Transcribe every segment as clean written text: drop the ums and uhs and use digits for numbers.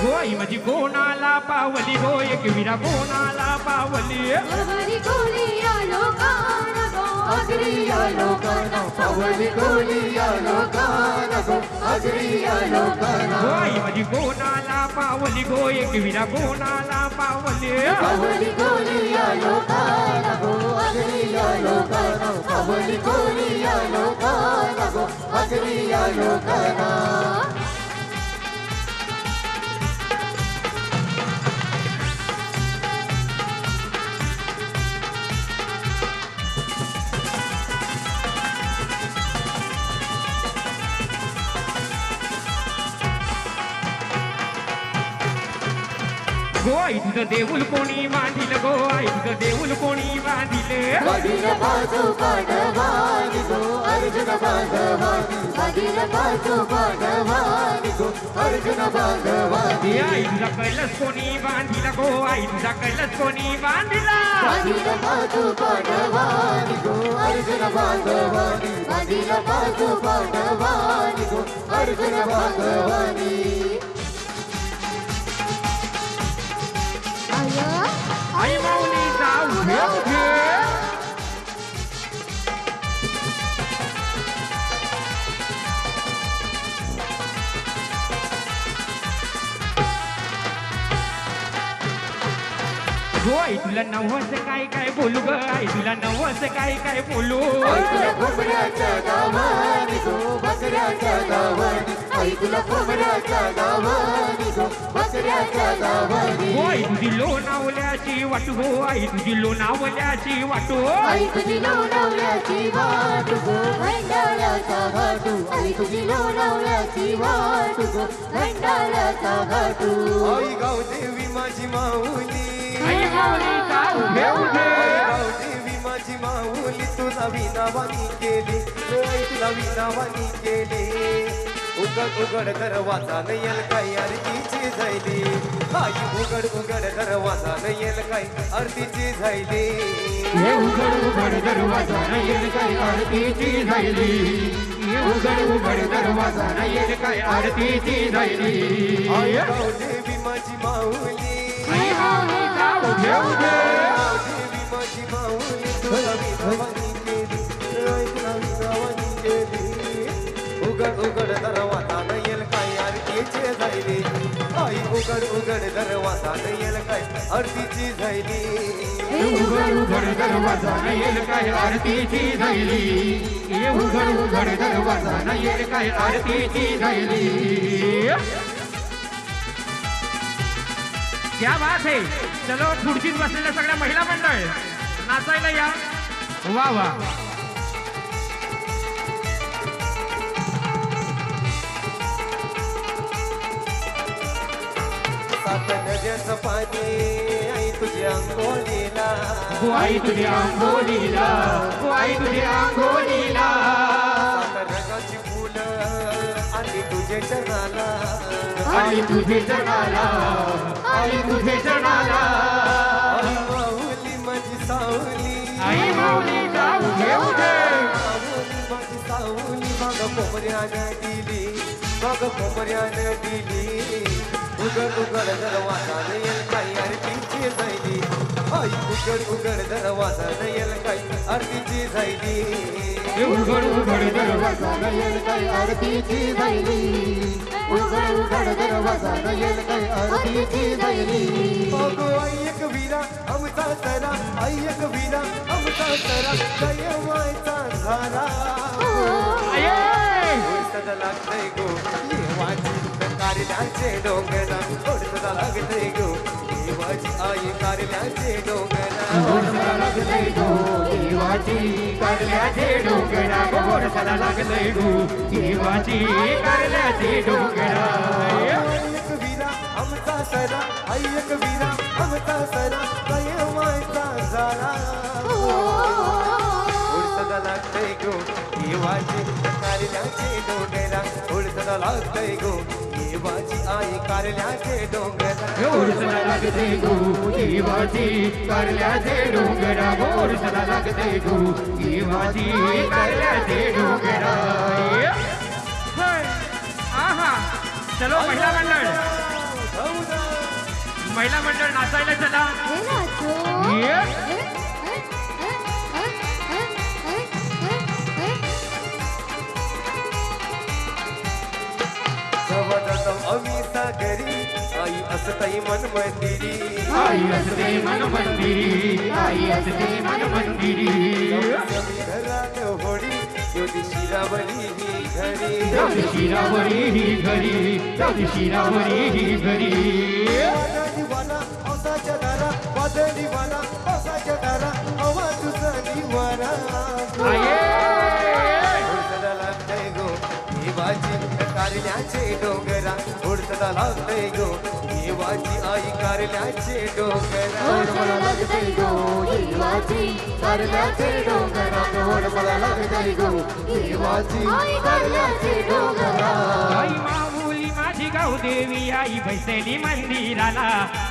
गोई माझी कोणाला पावली गो एक विरा कोणाला पावली पावली कोली या लोकांना गो आगरी या लोकांना पावली कोली या लोकांना गो आगरी या लोकांना गोई माझी कोणाला पावली गो एक विरा कोणाला पावली पावली कोली या लोकांना गो आगरी या लोकांना पावली कोली या लोकांना गो आगरी या लोकांना गो आई तुझं देऊळ कोणी बांधिल गो आई तुझं देऊळ कोणी बांधिले भगीर बाजू पांडवानी गो अर्जुन बांधवानी भगीर बाजू पांडवानी गो अर्जुन बांधवानी आई तुझा कैलास कोणी बांधिला गो आई तुझा कैलास कोणी बांधिला भगीर बाजू पांडवानी गो अर्जुन बांधवानी भगीर बाजू पांडवानी गो अर्जुन बांधवानी आई माऊली जाऊ घे गो आई तुला नवस काय काय बोलू ग आई तुला नवस काय काय बोलू आई तुला खोबऱ्याच्या गावानी गो बकऱ्याच्या गावानी आई तुला खोबऱ्याच्या गावानी गो बकऱ्याच्या गावानी गो आई तुझी लोणावल्याची वाटू गो आई तुझी लोणावल्याची वाटू आई तुझी लोणावल्याची वाटू गो भंडाऱ्याचा घाटू आई तुझी लोणावल्याची वाटू गो भंडाऱ्याचा घाटू आई गावदेवी माझी माऊली आई माऊली जाऊ घे गावदेवी माझी माऊली तुला विनावानी केली आई तुला विनावानी केली उघड उघड दरवाजा नयल काय आरतीची झाली आई उघड उघड दरवाजा नयल काय आरतीची झाली हे उघड उघड दरवाजा येईल काय आरतीची झाली हे उघड उघड दरवाजा येईल काय आरतीची झाली आई गावदेवी माझी माऊली आई माऊली जाऊ घेऊ दे गावदेवी माझी माऊली तुला विनावानी केली आई तुला विनावानी केली उघड उघड दरवाजा नयल काय आरतीची झाली आई उघड उघड दरवाजा नयल काय आरतीची झाली हे उघड उघड दरवाजा येईल काय आरतीची झाली हे उघड उघड दरवाजा येईल काय आरतीची झाली क्या बात है चलो खुर्चीत बसलेल्या सगळ्या महिला मंडळ नाचायला या वा वा सात नद्याचं पाणी आई तुझ्या अंघोळीला आई तुझ्या अंघोळीला आई तुझ्या अंघोळीला सात रंगाची फुलं आणि तुझे चरणाला आई तुझे जनाला आई तुझे जनाला आई माऊली माझी सावली आई माऊली जाऊ घेऊ दे माऊली माझी सावली मग कोमऱ्यानं दिली मग कोमऱ्यानं दिली उघड उघड दरवाजा नयल काही आरतीची झाली आई उघड उघड दरवाजा नयल काही आरतीची झाली हे उघड उघड दरवाजा नयल काय आरतीची झाली उघड उघड दरवाजा नयल काय आरतीची झाली अगो आई एक विरा आमचा सरा आई एक विरा आमचा सरा जय मायचा झाला थोडसं लागतंय गो देवाची कारल्याचे डोंगरा थोडसं लागतंय गो देवाची आई कारल्याचे डोंगरा लागलंय गो देवाची कारल्याचे डोंगरा गोरसाला लागलंय गो देवाची कारल्याचे डोंगरा एक विरा आमचा सरा आई एक विरा आमचा सरा जय मायचा झाला थोडसं लागतंय गो देवाची कारल्याचे डोंगरा उडताना लागतय गो देवाची आई कारल्याचे डोंगरा ओरसला लागते गो देवाची कारल्याचे डोंगरा ओरसला लागते गो देवाची कारल्याचे डोंगरा आहा चलो महिला मंडळ नाचायला चला आम्ही सागरी आई असताई मन मंदिरी आई असते मन मंदिरी आई असते मन मंदिरी घरात होडी ज्योती शिरावरी ही घरी ज्योती शिरावरी ही घरी ज्योती शिरावरी ही घरी वादळीवाला पावसाच्या धारा वादळीवाला पावसाच्या धारा हवा तुझा निवारा उडताना लागतय गो देवाची कारल्याचे डोंगरा उडताना लागतय गो देवाची आई कारल्याचे डोंगरा ओढ मला लागतय गो देवाची कारल्याचे डोंगरा ओढ मला लागतय गो देवाची कारल्याचे डोंगरा आई माऊली माझी गावदेवी आई बसली मंदिराला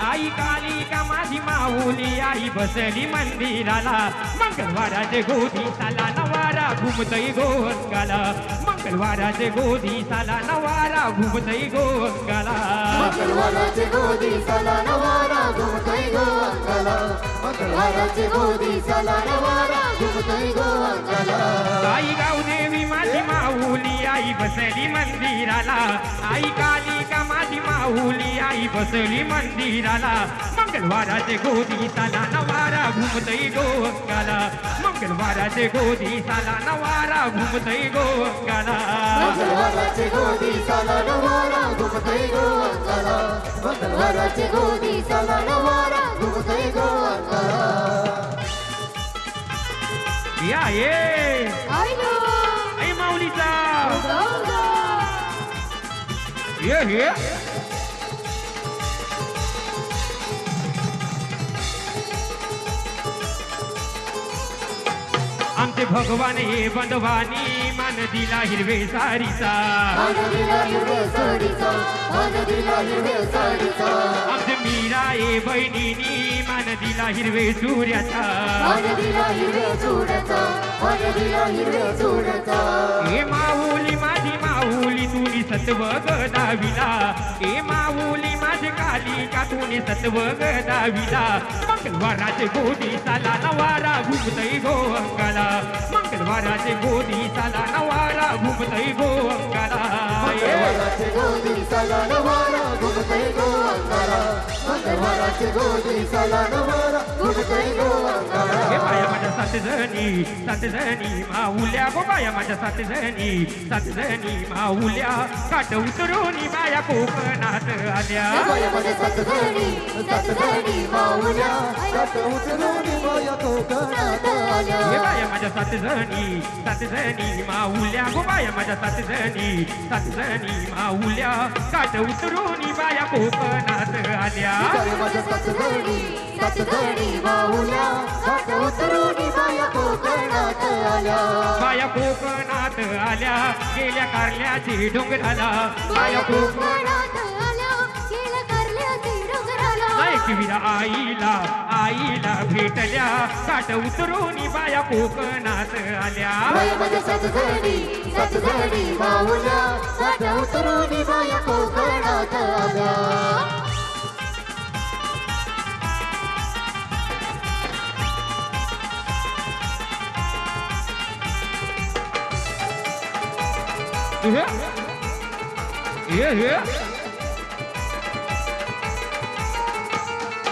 आई कालिका माझी माऊली आई बसली मंदिराला मंगळवाराचे गोधी साला नवारा घुमतई गो अंगाला मंगळवाराचे गोधी साला नवारा घुमतई गो अंगाला मंगळवाराचे गोदी साला नवारा घुमतय गो अंगाला मंगळवाराचे गोदी साला नवारा घुमतय गो अंगाला आई गावदेवी माझी माऊली आई बसली मंदिराला आई कालिका माझी माऊली आई बसली मंदिराला मंगळवाराचे गोधी साला नवारा घुमतई गो अंगाला मंगळवाराचे गोधी साला नवारा घुमतई गो अंगाला मंगळवाराचे गोदी साला नवारा घुमतय गो अंगाला मंगळवाराचे गोदी साला नवारा घुमतय गो अंगाला या ये आयलो आई माऊलीचा गौगा ये आमचे भगवान हे बंधवानी मान दिला हिरवे सारीचा आनंदीला हिरवे साडीचा आनंदीला हिरवे साडीचा आमचे मीरा हे बहिणीनी मान दिला हिरवे सूर्याचा आनंदीला हिरवे चूडाचा आनंदीला हिरवे चूडाचा हे माऊली माझी माऊली तुनी सत्व गदाविला हे माऊली माझी कालिका तुनी सत्व गदाविला मंगळवाराचे गोदी साला नवारा घुमतई गो अंगाला मंगळवाराचे गोदी साला नवारा घुमतई गो अंगाला मंगळवाराचे गोदी साला नवारा घुमतय गो अंगाला मंगळवाराचे गोदी साला नवारा घुमतय गो अंगाला हे बाया माझ्या सात जणी माऊल्या गो बाया माझ्या सात जणी माऊल्या काट उतरून बाया कोकणात आल्या बायामध्ये सात जणी माऊल्या काट उतरून बाया कोकणात आल्या हे बाया माझ्या सात जणी माऊल्या गो बाया माझ्या सात जणी माऊल्या काट उतरून बाया कोकणात आल्या बायामध्ये सात जणी माऊल्या काट उतरून बाया कोकणात आल्या बाया कोकणात आल्या गेल्या कारल्याचे डोंगराला बाया कोकणात आल्या गेल्या कारल्याचे डोंगराला ऐकविरा आईला भेटल्या काट उतरून बाया कोकणात आल्या बायामध्ये सात जणी माऊल्या काट उतरून बाया कोकणात आल्या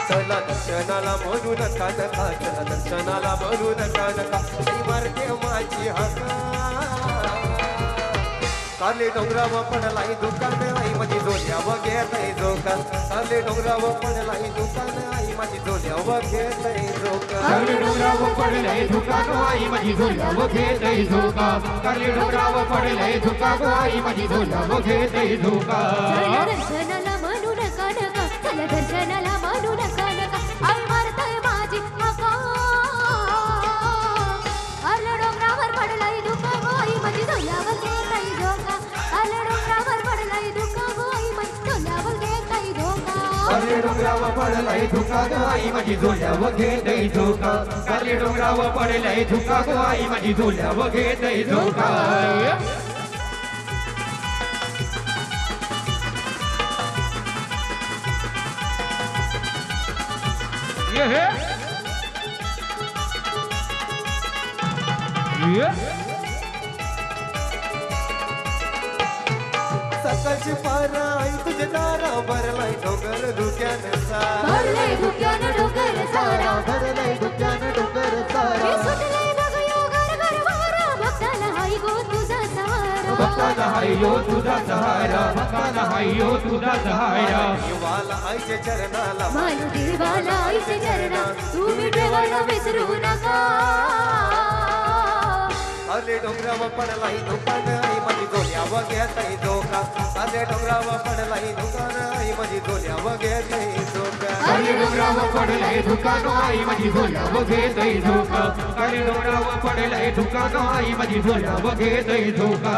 चला दर्शनाला म्हणू नका नका चला दर्शनाला म्हणू नका नका मारते माझी हाका काले डोंगरावर पडलाई दुकान आई माझी जोड्यावर घेतय झोका काले डोंगरावर पडलाई दुकान आई माझी जोड्यावर घेतय झोका काले डोंगरावर पडलंय धुका गो आई माझी झोल्यावर घेतय झोका काले डोंगरावर पडलंय धुका गो आई माझी झोल्यावर घेतय झोका दर्शनाला म्हणू नका नका चला दर्शनाला म्हणू नका नका आई मारतय माझी हाका अरे डोंगरावर पडलाई धुका गो आई काले डोंगरावर पडलाय धुका ग आई माझी झोल्यावर घेतय झोका काले डोंगरावर पडलाय धुका ग आई माझी झोल्यावर घेतय झोका सकाळची पारा आई तुझे दारा भरलाय डोंगर धुक्यानं सारा भरलंय धुक्यानं डोंगर सारा भरलाय धुक्यानं डोंगर हे सारा सुटलंय बघ यो गरगर वारा भक्ताला हाय गो तुझा सहारा भक्ताला हायो तुझा सहारा भक्ताला हायो तुझा सहारा देवाला आईच्या चरणाला मानू देवाला आईचे चरणा तुम्ही देवाला विसरू नका आले डोंगरावर पडलाय दुकान आई माझी झोल्यावर घेतय धोका आले डोंगरावर पडलाय दुकान आई माझी झोल्यावर घेतय धोका काले डोंगरावर पडलाय धुका ग आई माझी झोल्यावर घेतय झोका काले डोंगरावर पडलाय धुका ग आई माझी झोल्यावर घेतय झोका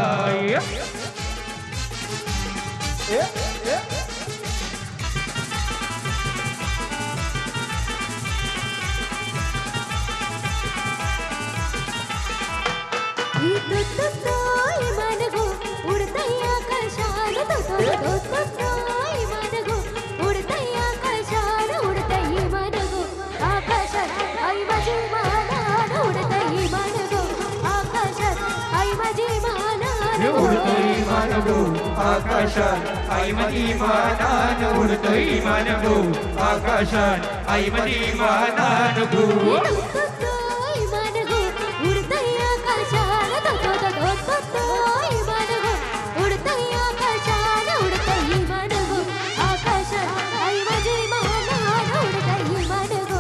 इमान गो उडतय आकाशात इमान गो उडतय आकाशात उडतय इमान गो आकाशात आई माझी मानान उडतय इमान गो आकाशात आई माझी मानान उडतोय मानगो आकाशात आई माझी मानान उडतोय मानगो आकाशात आई माझी मानान गो इमान गो उडतय आकाशात इमान गो उडतय आकाशात उडतय इमान गो आकाशात आई माझी मानान उडतय इमान गो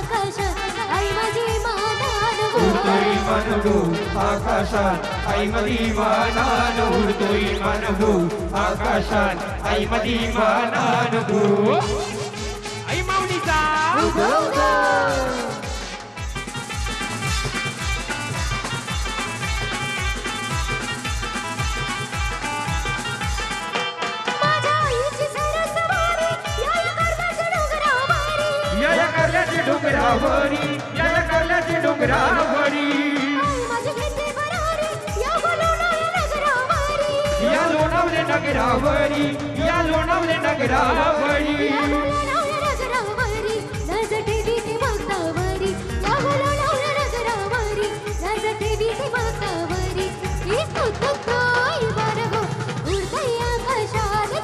आकाशात आई माझी मानान उडतोय मानगो आकाशात आई माझी मानान उडतोय मानगो आकाशात आई माझी मानान गो आई माऊलीचा माझ्या आईची सरसवारी या करण्याच्या डोंगरावारी या करल्याची डोंगरावरी आई माझी घेते भरारी या बोलवणाऱ्या नगरावारी या लोणावले नगरावरी या लोणावले नगरावरी या बोलवणाऱ्या नगरावारी नज ठेवीती भक्तावारी या बोलवणाऱ्या नगरावारी नज ठेवीती भक्तावारी ही तुतुतोय बारगो उडतय आकाशात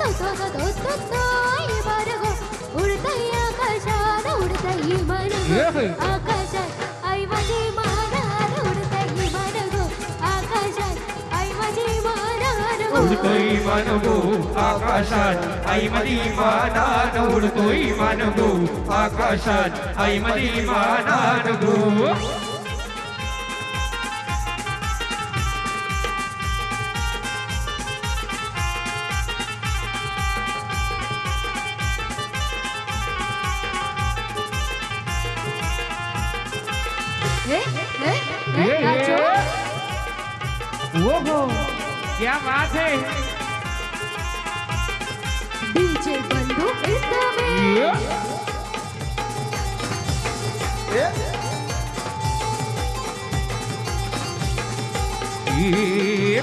तुतुतोय बारगो उडतय आकाशात उडतय बारगो आकाशात आई माझी मानान उडतय बारगो आकाशात आई माझी मानान उडतोय मानगो आकाशात आई माझी मानान उडतोय मानगो आकाशात आई माझी मानान गो नाचो ओहो क्या बात है डीजे बंधू इस्तवे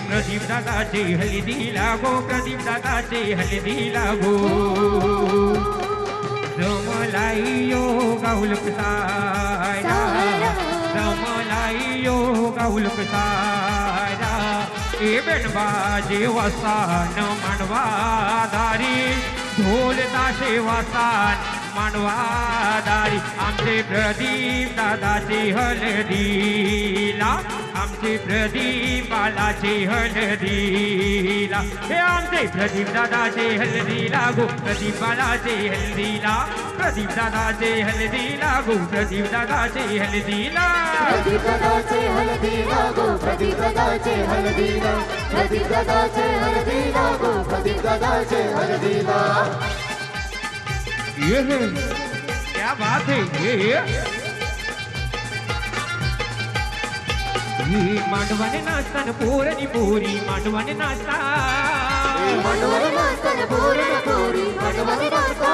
प्रदीप दादाचे हल्दी लागो प्रदीप दादाचे हल्दी लागो जमलाई योग उलक सारा जमलाई योग उलक सारा ए बेणबाजे वसान मानवा दारी ढोल ताशे वसान मानवा दारी आमचे प्रदीप दादाचे हळदीला आमचे प्रदीप बालाचे हळदीला हे आमचे प्रदीप दादाचे हळदीला गो प्रदीप बालाचे हळदीला प्रदीप दादाचे हळदीला गो प्रदीप दादाचे हळदीला प्रदीप दादाचे हळदीला गो प्रदीप दादाचे हळदीला प्रदीप दादाचे हळदीला गो प्रदीप दादाचे हळदीला ये क्या बात है ये मांडवाने नाचताना पोरणी पोरी मांडवाने नाचता मनोहर नाचताना पोरी पोरी मनोहर नाचता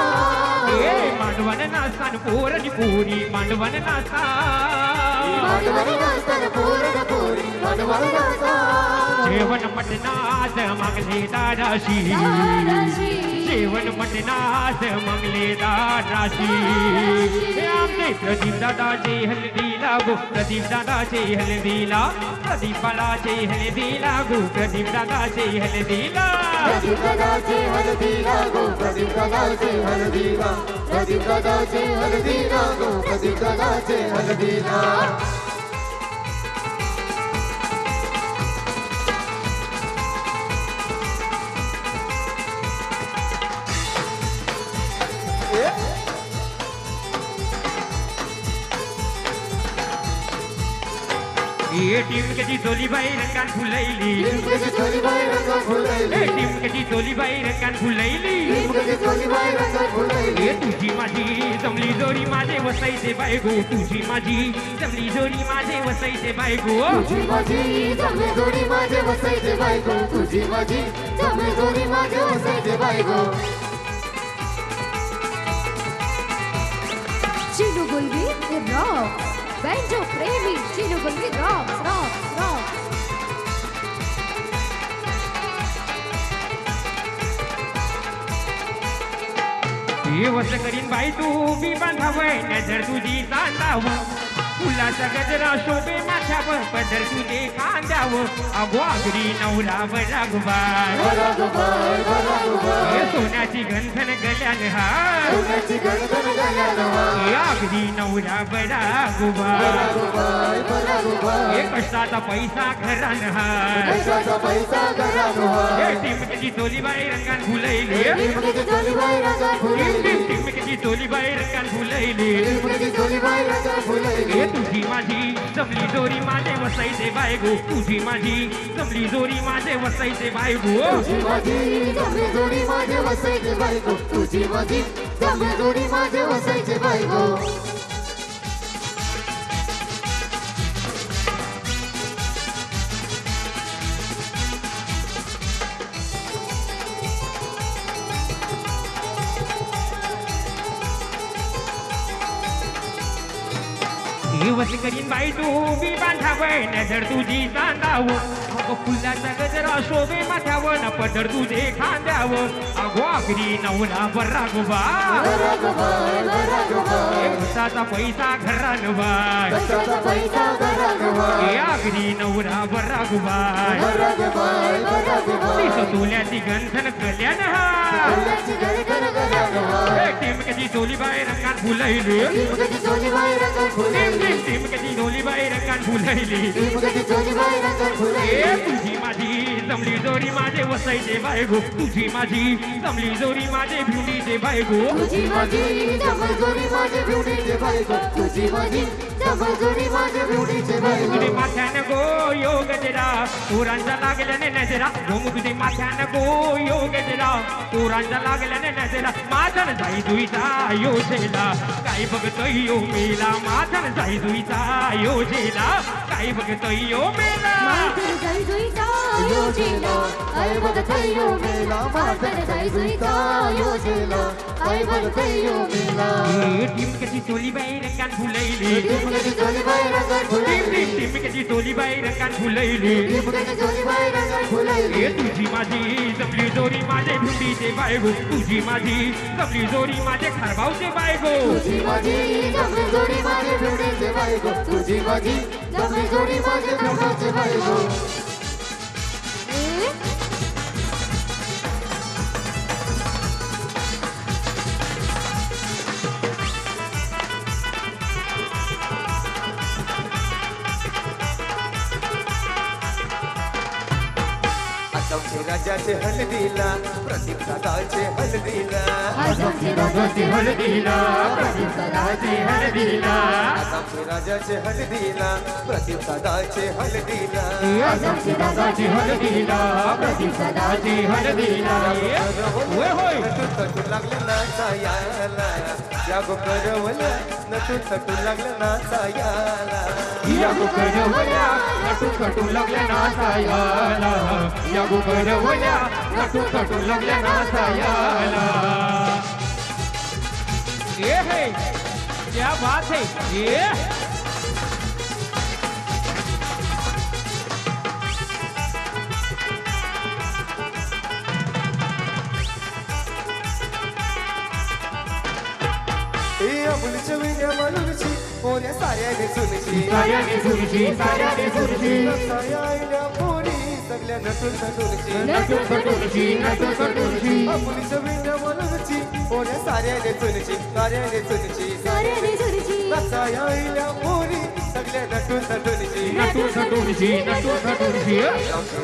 ए मांडवन नाचतान पोरणी पोरी मांडवन नाचता मांडवणी नाचताना पोरं पोरी मांडवण नाचतात. जेवण मटणाच मागले दादाशी दादाशी. जेवण मटणाच मागले दादाशी हे आमचे प्रदीप दादाचे हल्दीला गो प्रदीप दादाचे हल्दीला प्रदीप बाळाचे हल्दीला गो प्रदीप दादाचे हल्दीला प्रदीप दादाचे हळदीला गो प्रदीप दादाचे हळदीला प्रदीप दादाचे हळदीला गो प्रदीप दादाचे हळदीला. ये टिमकेची जोलीबाई रंगान फुलैली टिमकेची जोलीबाई रंगात फुलैली. ए टिमकेची जोलीबाई रंगान फुलैली टिमकेची जोलीबाई रंगात फुलैली. ए तुझी माझी जमली जोडी माझे वसायचे बायगो तुझी माझी जमली जोडी माझे वसायचे बायगो तुझी माझी जमली जोडी माझे वसायचे बायको तुझी माझी जमली जोडी माझे वसायचे बायको. चिनू गुलवी रॉक बँजो प्रेमी Chinu Gulvi rock rock rock. हे वस करीन बाई तू मी बांधावय नजर तुझी सांधाव फुलाचा गजरा शोभे माथ्यावर पदर तुझे खांद्यावर अगो आगरी नवरा बरागबाय बरागोबाई बरागोबाई. हे सोन्याची गंधन गल्यान हार सोन्याची गणगण गल्यानं हार. हे आगरी नवरा बरागबाय बरागोबाई बरागोबाई. हे कष्टाचा पैसा घरान हार पैशाचा पैसा घरानं हार. हे टिमकेची जोलीबाई रंगान फुलैली टिमकेची जोलीबाई रंगात फुलैली. टिमकेची जोलीबाई रंगान फुलैली टिमकेची जोलीबाई रंगात फुलैली. हे तुझी माझी जमली जोरी माझे वसायचे बायगो तुझी माझी जमली जोरी माझे वसायचे बायगो तुझी माझी जमली जोडी माझे वसायचे बायको तुझी माझी जमली जोडी माझे वसायचे बायको. दिवस करीन बाई तू मी बांधावय नजर तुझी सांगाव अगो फुलाचा गजरा शोभे माथ्यावर न पदर तुझे खांद्यावर अगो आखरी नवरा बरागोबा बरागोबाई बरागोबाई. उसाचा पैसा घरान बाय पैशाचा पैसा घरानं हार. हे आखरी नवरा बरागोबाय बरागोबाई बरागोबाई. तिस तोल्याची गंधन कल्याण हा सोन्याची गणगण गल्यानं हार. टिमकेची जोलीबाई रंगात फुलैली टिमकेची जोलीबाई रंगात फुलैली. टिमकेची जोलीबाई रंगात फुलैली टिमकेची जोलीबाई रंगात फुलैली. ए तुझी माझी जमली जोडी माझे वसायचे बायगो तुझी माझी जमली जोडी माझे भिवडीचे बायगो तुझी माझी जमल जोडी माझे बिवडीचे बायको तुझी माझी जमल जोडी माझे बिवडीचे बायको. तुझे माथ्यान गो यो गजरा पोरांचा लागल्याने नजरा घोम तुझे माथ्यान गो यो गजरा पोरांचा लागल्याने नजरा माझन जाई तुईचा योजेला काय बघतोय यो मेला माझन जाई तुईचा योजेला काय बघतोय यो मेला मातर जाई जुईचा योजेला काय बघतोय यो मेला. मातर जाई जुईचा योजेला काय बघतोय यो मेला. टिमकेची जोलीबाई रंगात फुलैली टिमकेची जोलीबाई रंगात फुलैली. टिमकेची जोलीबाई रंगात फुलैली टिमकेची जोलीबाई रंगात फुलैली. ए तुझी माझी जमली जोडी माझे भिवडीचे बायगो तुझी माझी जमली जोडी माझे खारभावचे बायगो तुझी माझी जमली जोडी माझे बिवडीचे बायको तुझी माझी जमली जोडी माझे बिवडीचे बायको. आसामचे राजाचे हलदीला प्रदीप दादाचे हलदीला आसामचे राजाचे हळदीला प्रदीप दादाचे हळदीला आसामचे राजाचे हलदीला प्रदीप दादाचे हलदीला आसामचे दादाचे हळदीला प्रदीप दादाचे हळदीला होय होय तटू लागलं नाचायाला या गोकरवल्या नटू तटू लागलं नाचायाला या गुकरवल्या नटू कटू लागल्या नाचायाला या गुकरवल्या नटू कटू लागल्या नाचायाला ये है क्या बात है ये अबुलच्या विण्या मालूची ओऱ्या साऱ्याने सुनची साऱ्याने सुरशी साऱ्याने सुरशी आईल्या पोरी सगळ्या नटून नटूनची नटून नटूनशी नटून नटूनशी अबुलच्या विण्या मालूची ओऱ्या साऱ्याने सुनची साऱ्याने सुनची साऱ्याने सुरची आईल्या पोरी सगळ्या नटून नटूनची नटून नटूनशी नटून नटूनशी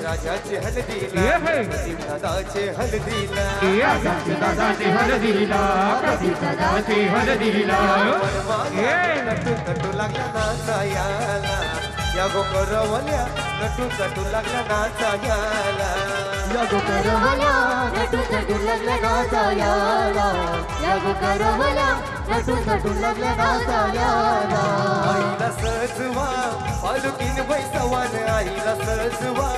राजाचे हलदीला ये है दादाचे हलदीला दादाचे हळदीला दादाचे हळदीला ये नटून नटू लागला नाचायाला या गोकरवल्या नटून नटू लागला नाचायाला या गोकरवला नटून नटून लागला नाचायाला या गोकरवला नटून नटून लागला नाचायाला आईला सजवा पालुकीन बैसवान आईला सजवा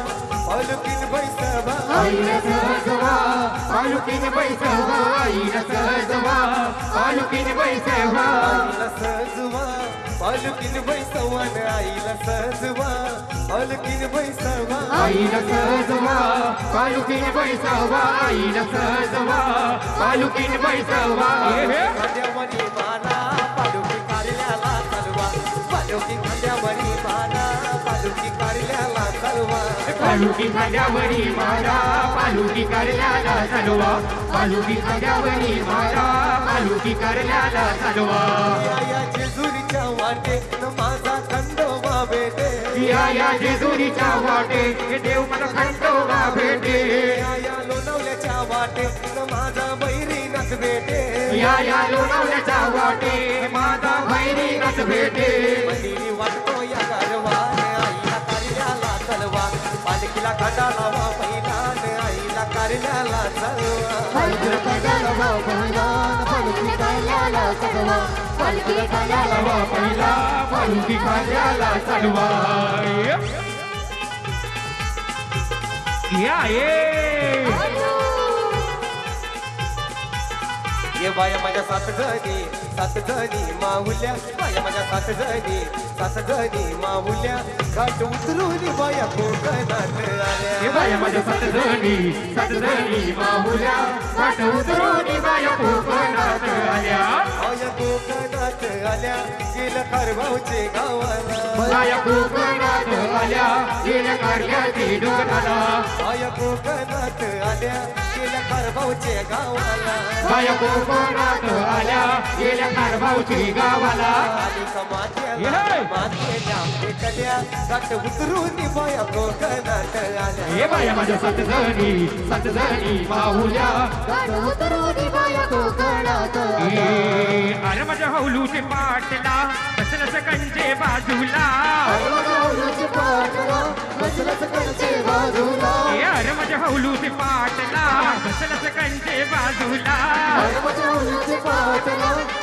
पालुकीन बैसवा आईला सहजवा पालुकीन बैसवा आईला सहजवा पालुकीन बैसवा आईला सजवा पालुकीन बैसवान आईला सजवा पालुकीन बैसवा आईला सहजवा पालुकीन बैसवा आईला सहजवा पालुकीन बैसवा खांद्यावरी मारा पालुकी कारल्याला चालवा पालुकी खांद्यावरी मारा पालुकी कारल्याला चालवा पालुकी खांद्यावरी मारा पालुकी कारल्याला चालवा पालुकी खांद्यावरी मारा पालुकी कारल्याला चालवा या जेजुरीच्या वाटे न माझा खंडोबा भेटे या जेजुरीच्या वाटे हे देव मला खंडोबा भेटे या लोणावल्याच्या वाटे न माझा बैरीनाथ भेटे या लोणावल्याच्या वाटे माझा भैरीनाथ भेटे मंदिरी वाटतो या गारवान आईला कारल्याला चालवा पालखीला खंडा लावा पहिलान आईला कारल्याला चालवा पालखी काढायला वा पहिला पालखी काढायला चढवा पालखी काढायला वा पहिला पालखी खांद्याला चालवा या ये ये बाया माझ्या सात जणी माहुल्या बाया माझ्या सात जणी माहुल्या घाट उतरून बाया कोकणात हे आल्या बाया माझ्या सात जणी माहुल्या वाट उतरून बाया कोकणात आल्या बाया कोकणात आल्या गेलं कारभावचे गावाला बाया कोकणात आल्या गेल्या कारल्याची डोंगराला बाया कोकणात आल्या गेल्या कारभावचे गावाला बाया कोकणात आल्या गेल्या कारभावची गावाला आली का माथ्याला भेटल्या घाट उतरून बाया कोकणात आल्या हे बाया माझ्या सात जणी माहुल्या गाड उतरून बाया कोकणात अरे माझ्या हौलूचे पाटला बसलच कंचे बाजूला बसलंच कंचे बाजूला अरे माझ्या हौलूचे पाटला बसलच कंचे बाजूला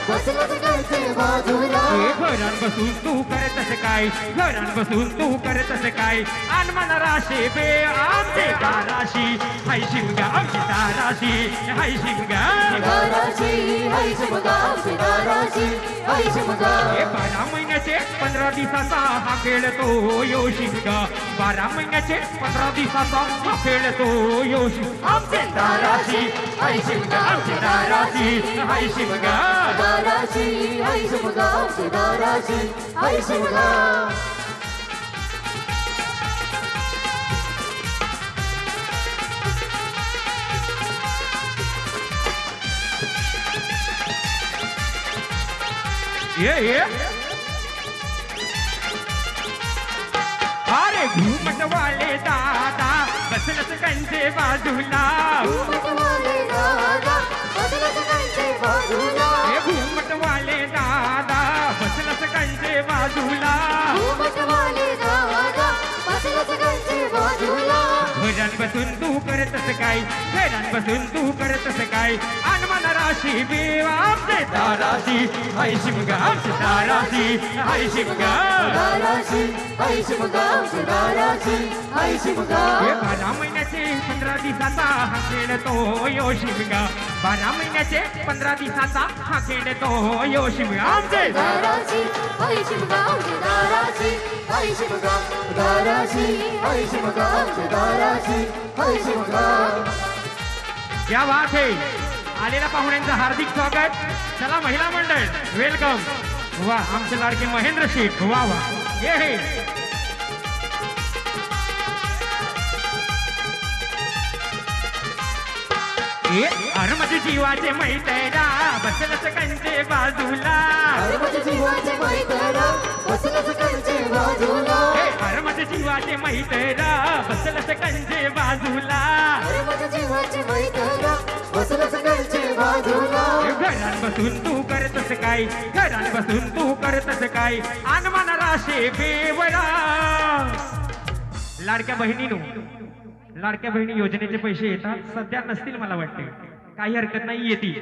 बसलंच कंचे बाजूला घरात बसून तू करतस काय घरात बसून तू करतस काय आन मन राशी बे आमचे दाराशी हाय शिमगा आमची दाराशी हाय शिमगा दाराची हाय शिमगा दाराची हाय शिमगा हे 12 महिन्याचे 15 दिवसाचा हा खेळतो यो शिमगा 12 महिन्याचे 15 दिवसाचा हा खेळतो यो शिमगा आमचे दाराशी हाय शिमगा आमची दाराशी हाय शिमगा दाराची हाय शिमगा दाराची हाय शिमगा ये अरे घुमट वाले दादा बसलच कंचे बाजूला घुमटवाले दादा बसलंच कंचे बाजूला हे घुमट वाले दादा बसलच कंचे बाजूला घुमटवाले दादा बसलंच कंचे बाजूला घरात बसून तू करतस काय घरात बसून तू करतस काय आन मन राशी बेवा आमचे दाराशी हाय शिमगा आमचे दाराशी हाय शिमगा दाराची हाय शिमगा दाराची हाय शिमगा हे 12 महिन्याचे 15 दिवसाचा हा खेळतो यो शिमगा 12 महिन्याचे 15 दिवसाचा हा खेळतो यो शिमगा आमचे दाराची आई शिमगा आमची दाराची आई शिमगा दाराची आई शिमगा आमची दाराची आई शिमगा क्या बात है आलेल्या पाहुण्यांचं हार्दिक स्वागत चला महिला मंडळ वेलकम वा आमचे लाडके महेंद्र शेठ वा वा ये हे अरे माझे जीवाचे मैत्रा बसलच कंचे बाजूला अरे माझ्या जीवाचे मैत्रा बसलच कंचे बाजूला अरे माझे जीवाचे मैत्रा बसलच कंचे बाजूला अरे माझ्या जीवाचे मैत्रा बसलच कंचे बाजूला घरात बसून तू करतस काय घरात बसून तू करतस काय अनमान राशे बेवरा लाडक्या बहिणी योजनेचे पैसे येतात सध्या नसतील मला वाटते काही हरकत नाही येतील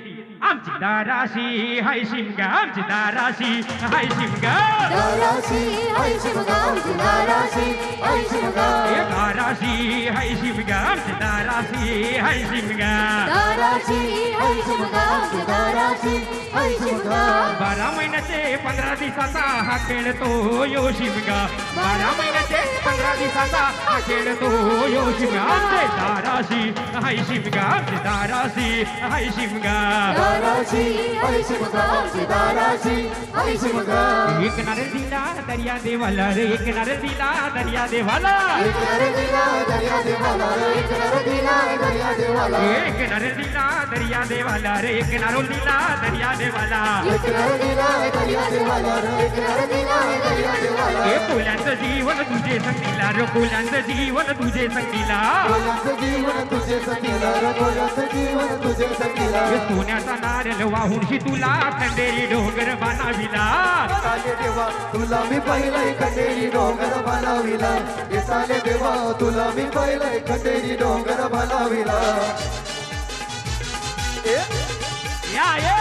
आमची दाराशी हाय शिमगा आमची दाराशी हाय शिमगा दाराची आई शिमगा आमची दाराची आई शिमगा दाराशी हाय शिमगा आमची दाराशी हाय शिमगा दाराची आई शिमगा आमची दाराची आई शिमगा 12 महिन्याचे 15 दिवसाचा हा खेळतो यो शिमगा 12 महिन्याचे 15 दिवसाचा हा खेळतो यो शिमगा आमचे दाराशी हाय शिमगा आमचे दाराशी हाय शिमगा दाराची आई शिमगा आमची दाराची आई शिमगा एक नारळ दिला दर्या देवाला रे एक नारळ दिला दर्या देवाला एक नारळ दिला दर्या देवाला एक नारळ दिला दर्या देवाला एक नारळ दिला दर्या देवाला रे एक नारळ दिला दर्या देवाला एक नारळ दिला दर्या देवाला एक नारळ दिला दर्या देवाला हे कोल्यांचं जीवन तुझे संगीला रे कोल्यांचं जीवन तुझे संगीला कोणाचं जीवन तुझे सखीला रे कोणाचं जीवन तुझे सखीला सोन्याचा नारळ वाहूनशी तुला खंडेरी डोंगर बनाविला साले देवा तुला मी पाहिलंय खंडेरी डोंगर बनाविला हे साले देवा तुला मी पाहिलंय खंडेरी डोंगर बनाविला या ये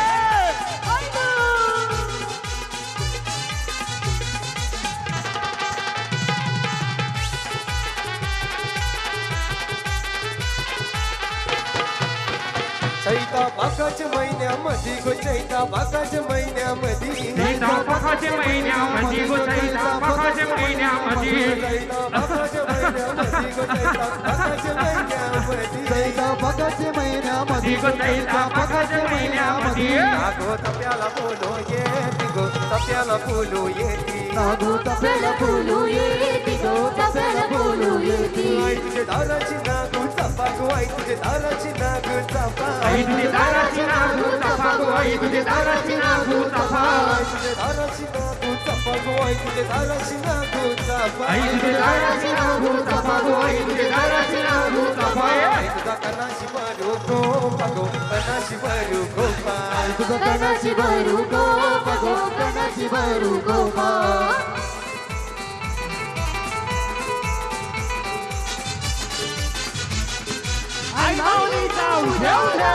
चैता बागाच्या महिन्यामध्ये गो चैता बागाच्या महिन्यामध्ये चैता पाखाच्या महिन्यामध्ये गो चैता पाखाच्या महिन्यामध्ये चैता बागाच्या महिन्यामध्ये गो चैता बागाच्या महिन्यामध्ये चैता पाकाच्या महिन्यामध्ये गो चैता पाखाच्या महिन्यामध्ये नागो तप्याला बोलो येती गो तप्याला बोलो येती नागो तप्याला बोलू येती गो तप्याला बोलू येती आई तुझे दाराची नागू चापा गो आई तुझे दाराची नागू चापा आई तुझे दाराची नागू चाफा गो आई तुझे दाराची नागू चाफा आई तुझे दाराची नागू चापा गो आई तुझे दाराची नागू चापा आई तुझे दाराची नागू चाफा गो आई तुझे दाराची नागू चाफा आई तुझा कनाशी मारू गोपा गो कनाशी मारू गोपा तुझा कणाची भरू गोपा गो कणाची भरू गोपा आई माऊलीचा उद्या उद्या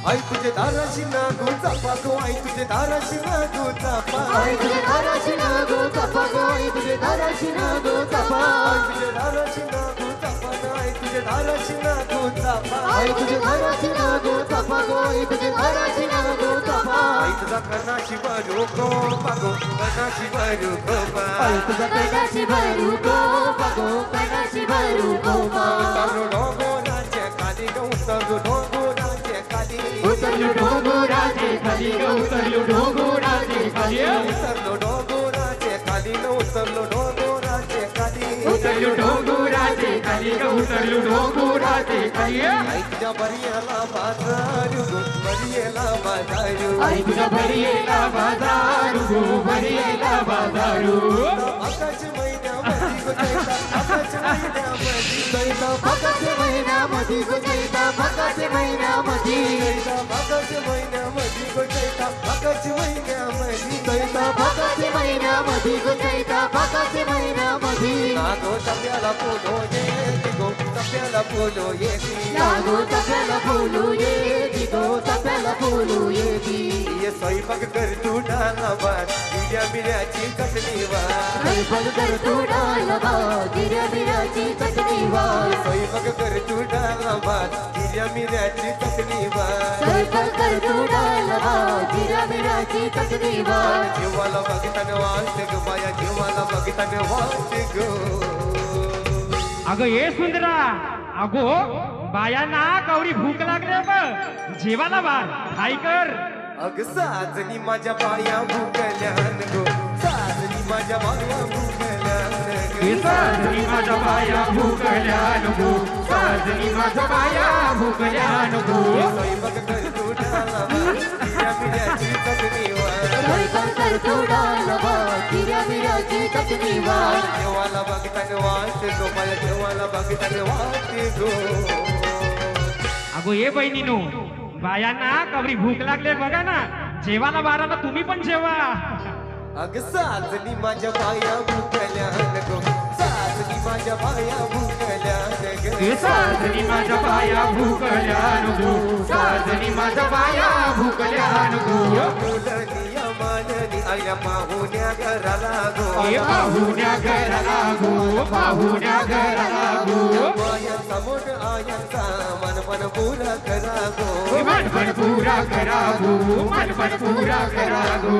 आई तुझे दाराची नागू चापा गो आई तुझे दाराची नागू चापा आई तुझे दाराची नागो चापा गो आई तुझे दाराची नागो चापा आई तुझे दाराची नागू चापा गो आई तुझे दाराची नागू चापा आई तुझे दाराची नागो चापा गो आई तुझे दाराची नागो चापा आई तुझा कनाशी मारू गोपा गो कनाशी मारू गोपा आई तुझा कणाची भरू गोपा गो कणाची भरू गोपा उतरलो डोंगराचे खाली गो उतरलो डोंगराचे खाली उतरलो डोंगराचे खाली ग उतरलो डोंगराचे खाली उतरलो डोंगराचे खाली गो उतरलो डोंगराचे खाली उतरलो डोंगराचे खाली ग उतरलो डोंगराचे खाली आई तुझ्या बरियाला बाजारू गो बरियाला बाजारू आई तुझ्या भरियेला बाजारू गो भरियेला बाजारू आकाश महिन्यामध्ये गो चैता आकाश महिन्यामध्ये चैता पाकाच्या महिन्यामध्ये गो चैता पाकाच्या महिन्यामध्ये चैता आकाश महिन्यामध्ये गो चैता आकाश महिन्यामध्ये चैता पाकाच्या महिन्यामध्ये गो चैता पाकाच्या महिन्यामध्ये नागो तप्याला बोलो येती गो तप्याला तप्याला बोलो येती लागो तप्याला बोलू येती गो तप्याला बोलू येती ये स्वयंपाक कर तू डाला भात हिरव्या मिऱ्याची चटणी वाट स्वयंपाक कर तू डाळ भात हिरव्या मिऱ्याची चटणी वाट स्वयंपाक कर तू डाला भात हिरव्या मिऱ्याची चटणी वाट स्वयंपाक कर तू डाळ भात हिरव्या मिऱ्याची चटणी वाट जीवाला बघताना वाटते ग बाया जीवाला बघताना वाटते ग अगं ये सुंदरा अगो बायांना कवरी भूक लागले ब जेवायला बार हाय कर अग साजनी माझ्या बाया भुकल्यान गो साजनी माझ्या बाया भुकल्यान हे ग साजनी माझ्या बाया भूकल्या नको साजनी माझ्या बाया भूकल्या नको स्वयंपाक कर तू डाला भात हिरव्या मिऱ्याची चटणी वाट स्वयंपाक कर तू डाळ भात हिरव्या मिऱ्याची चटणी वाट देवाला बघताना वाटते गो माझ्या देवाला बघताना वाटते गो अगो ये बहिणीनो बायांना कवरी भूक लागले बघा ना जेवायला बाराला तुम्ही पण जेवा अग साजनी माझ्या बाया भुकल्यान गो साजनी माझ्या बाया भुकल्यान हे ग साजनी माझ्या बाया भूकल्या नको साजनी माझ्या बाया भूकल्या नको मुलनिया माननी आया पाहुण्या घराला गो हे पाहुण्या घराला गो पाहुण्या घराला गो बायांचा मोठ आयांचा मनपण पुरा करा गो मनपण पुरा करा गो मनपण पुरा करा गो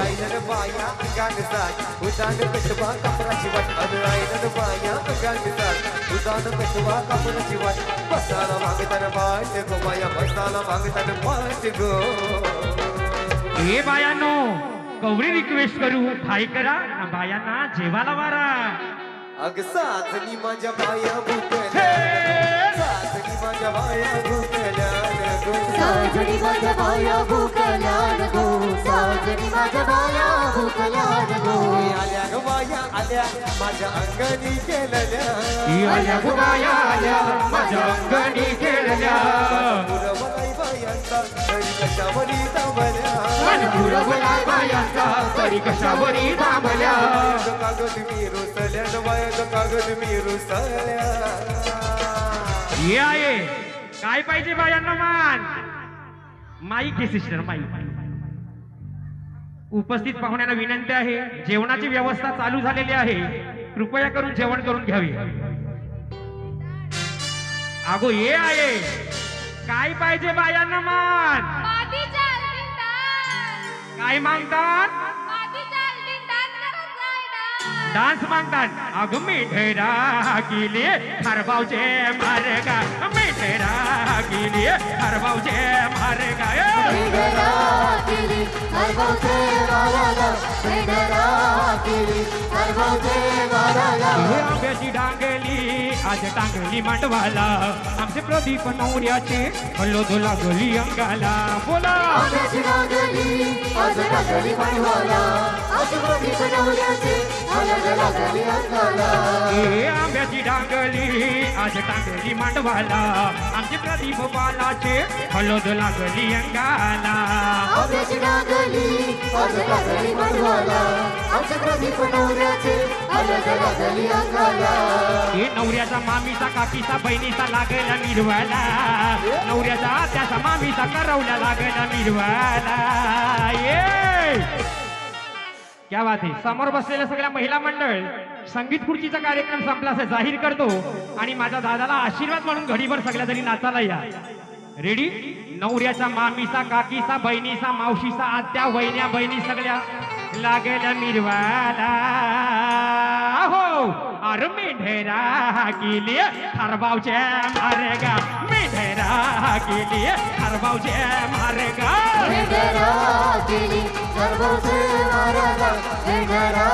आईनं बाया अंगान साथ उदान पेटवा कपडाची वाट आईनं बाया अंगान साथ उदान पेटवा कपडाची वाट बसाला मागताना पाठ गो बाया बसाला मागताना पाठ गो हे बायांनो कवरी रिक्वेस्ट करू ठाई करा ना बायांना जेवायला वारा अग साजनी माझ्या बाया भुकल्या साजनी माझ्या बाया भुकल्या गो साजनी माझ्या बाया भुकल्यान गो साजनी माझ्या बाया भुकल्यान गो आल्या ग बाया आल्या माझ्या अंगणी केलेल्या आल्या गो बाया आल्या माझ्या अंगणी खेळल्या पुरवलाई बायांचा तरी कशावरी थांबल्या पुरवला बायांचा तरी कशावरी थांबल्या कागद मी रुसल्या न बाया कागद मी रुसल्या हे आहे काय पाहिजे बायांना मान माई घे सिस्टर माई उपस्थित पाहुण्यांना विनंती आहे जेवणाची व्यवस्था चालू झालेली आहे कृपया करून जेवण करून घ्यावी अगो हे आहे काय पाहिजे बायांना मान काय मागतात डान्स मागतात अगं मिठेरा गेली हरभावचे मार्गा मिठेरा गेली हरभावचे मार्गा वेडरा केली हरभावचे वाराला वेडरा केली हरभावचे वाराला आंब्याची डांगली आज टांगली मांडवाला आमचे प्रदीप नवऱ्याचे हल्लो लागली अंगाला बोला आंब्याची लागली आज लागली मांडवाला आज प्रदीप नवऱ्याचे हलद लागली अंगाला हे आंब्याची डांगली आज टांगली मांडवाला आमचे प्रदीप बालाचे हलोद लागली अंगाला आंब्याची लागली आज लागली मांडवाला आज प्रदीप नवऱ्याचे हलद लागली अंगाला हे नवऱ्याचा मामीचा काकीचा बहिणीचा लागला मिरवाला नवऱ्याचा त्याचा मामीचा करवला लागला मिरवाला ये क्या बात आहे समोर बसलेल्या सगळ्या महिला मंडळ संगीत खुर्चीचा कार्यक्रम संपला असं जाहीर करतो आणि माझ्या दादाला आशीर्वाद म्हणून घडीभर सगळ्या जणी नाचायला या रेडी नवऱ्याचा मामीचा काकीचा बहिणीचा मावशीचा आत्या वहिन्या बहिणी सगळ्या लागल्या मिरवाला हो अरे मेढेरा गेली हरभावच्या मार्गा मेढेरा गेली हरभावच्या मार्गा वेडरा केली हरभावचे वाराला वेडरा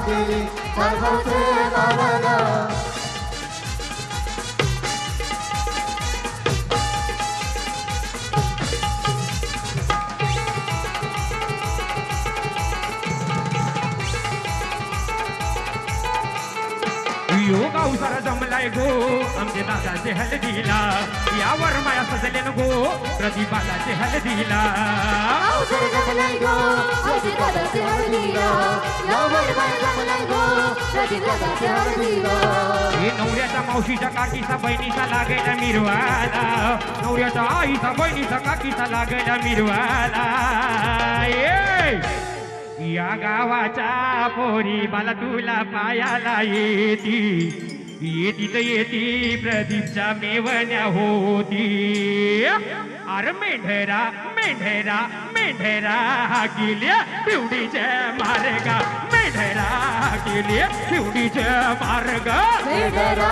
केली हरभावचे वाराला यो गावसारा जमलाय लागलाय गो आमचे दादाचे हळदीला यावर माया सजले गो प्रतिभाताचे हळदीला अवसर जमलाय गो अवसर दादाचे हळदीला यावर बाय जमलाय गो प्रतिभाताचे हळदीला हे नवऱ्याच्या मावशीच्या काकीचा बहिणीचा लागेला मिरवाला नवऱ्याच्या आईचा बहिणीचा काकीचा लागेला मिरवाला या गावाच्या पोरी बाला तुला पायाला येती येती तर येती प्रदीपच्या मेवण्या होती अरे मेढरा मेढरा मेढरा गेल्या पिवडीच्या मार्गा मेढरा गेल्या पिवडीच्या मार्गा मेढरा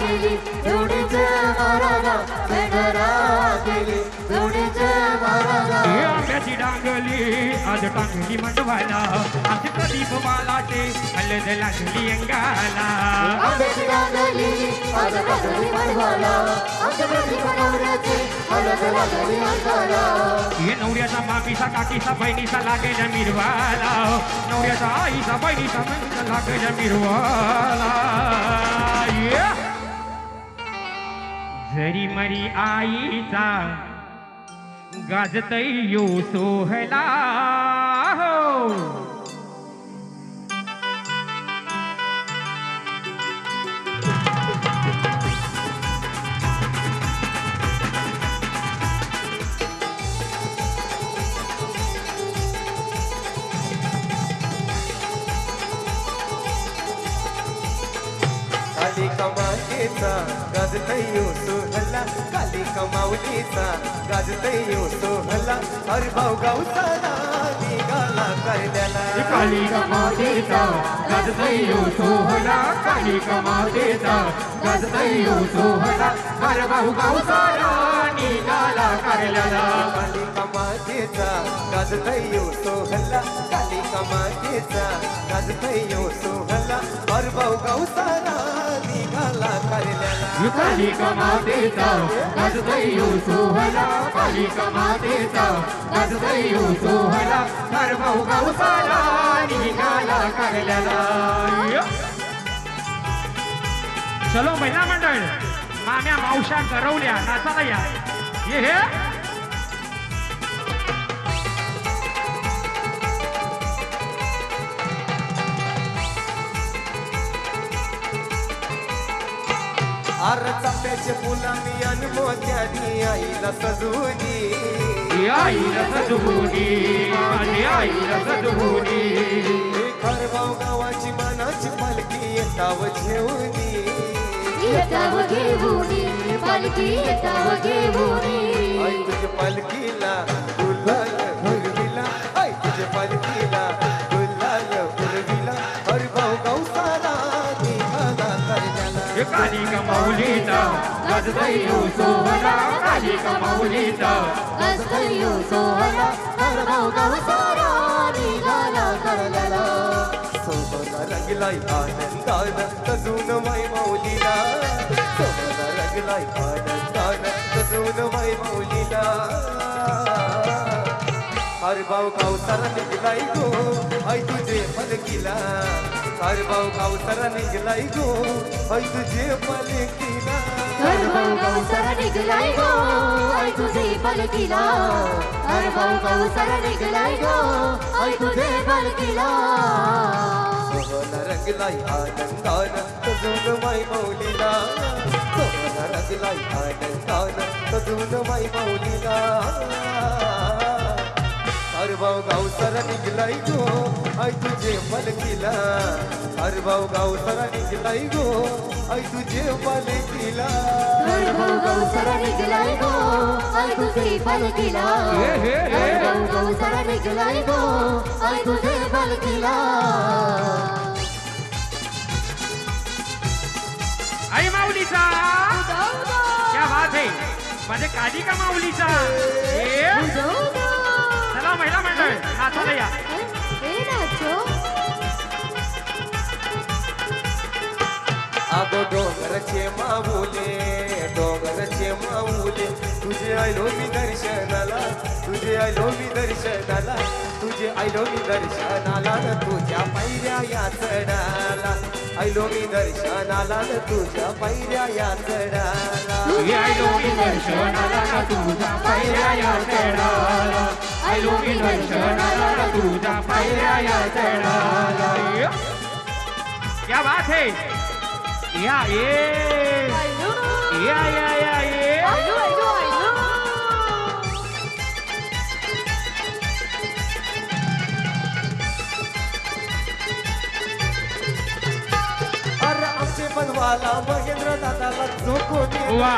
गेली एवढीचे मारागा मेढरा गेली एवढीचे मारागा आंब्याची डांगली आज टांगली मंडवाला आमचे प्रदीप बालाचे हलद लागली अंगाला आंब्याची डांगली आज टांगली मंडवाला आमच्या प्रतिभा नवऱ्याचे हळद लागली अंगाला हे नवऱ्याचा मामीचा काकीचा बहिणीचा लागेला मिरवाला नवऱ्याचा आईचा बहिणीचा बहिणीचा लागेला मिरवाला जरी मरी आईचा गाजतय यो सोहला हो काली कमालीचा गाजतयो सोहला काली कमावलीचा गाजतयो सोहला हर भाऊ गावसाला निघाला करण्याला काली कमातेचा गाजतयो सोहला काली कमातेचा गाजतयो सोहला हर भाऊ गावसाला निघाला करल्याला काली कमालीचा गाजतयो सोहला काली कमालीचा गाजतयो सोहला हर भाऊ गावसाला निघाला करण्याला काली कमातेचा गाजतयो सोहला काली कमातेचा गाजतयो सोहला हर भाऊ गावसाला निघाला करल्याला चलो महिला मंडळ माम्या मावशा करवल्या नाचाला या ये हे आर चाफ्याचे फुलांनी आणि मोत्यानी आईला सजवली आईला सजवली माझी आईला सजवली खरगाव गावाची मानाची पालखी येताव घेऊनी येताव घेऊनी पालखी येताव घेऊनी आई तुझ्या पालखीला गुलाल भरविला आई तुझ्या पालखीला गुलाल भरविला हरिभाऊ गावसाला निघाला करण्याला काली कमावलीचा गाजतयो सोहला काली कमावलीचा गाजतयो सोहला हर भाऊ गावसाला निघाला करल्याला सोहला रंगलाय आनंदानं तजून माय माऊलीला सोहला रंगलाय आनंदानं तजून माय माऊलीला हरिभाऊ गावसाला निघलाय गो आई तुझे पलकीला हरिभाऊ गावसाला निघलाय गो आई तुझे पलकीला हर भाऊ गावसाला निघलाय गो आई तुझे पालखीला हर भाऊ गावसाला निघलाय गो आई तुझे पालखीला सोहला रंगलाय आनंदानं तजून माय माऊलीला सोहला रंगलाय आनंदानं तजून माय माऊलीला हरभाऊ गावसाला निघलाय गो आई तुझे पलकीला हरभाऊ गावसाला निघलाय गो आई तुझे पलकीला हर भाऊ गावसाला निघलाय गो आई तुझे पालखीला हर भाऊ गावसाला निघलाय गो आई तुझे पालखीला आई माऊलीचा क्या बात है माझे काली का माऊलीचा चला महिला मंडळ नाचायला या अगो डोंगरचे माऊले तुझे आयलो मी दर्शनाला तुझे आयलो मी दर्शनाला तुझे आयलो मी दर्शनाला न तुझ्या पायऱ्या या चढाला आयलो मी दर्शनाला न तुझ्या पायऱ्या या चढाला आयलो मी दर्शनाला ना तुझ्या पायऱ्या या चढाला आयलो मी दर्शनाला ना तुझ्या पायऱ्या या चढाला क्या बात है या अरे आमचे बनवाला महेंद्र दादाला झोपून वा.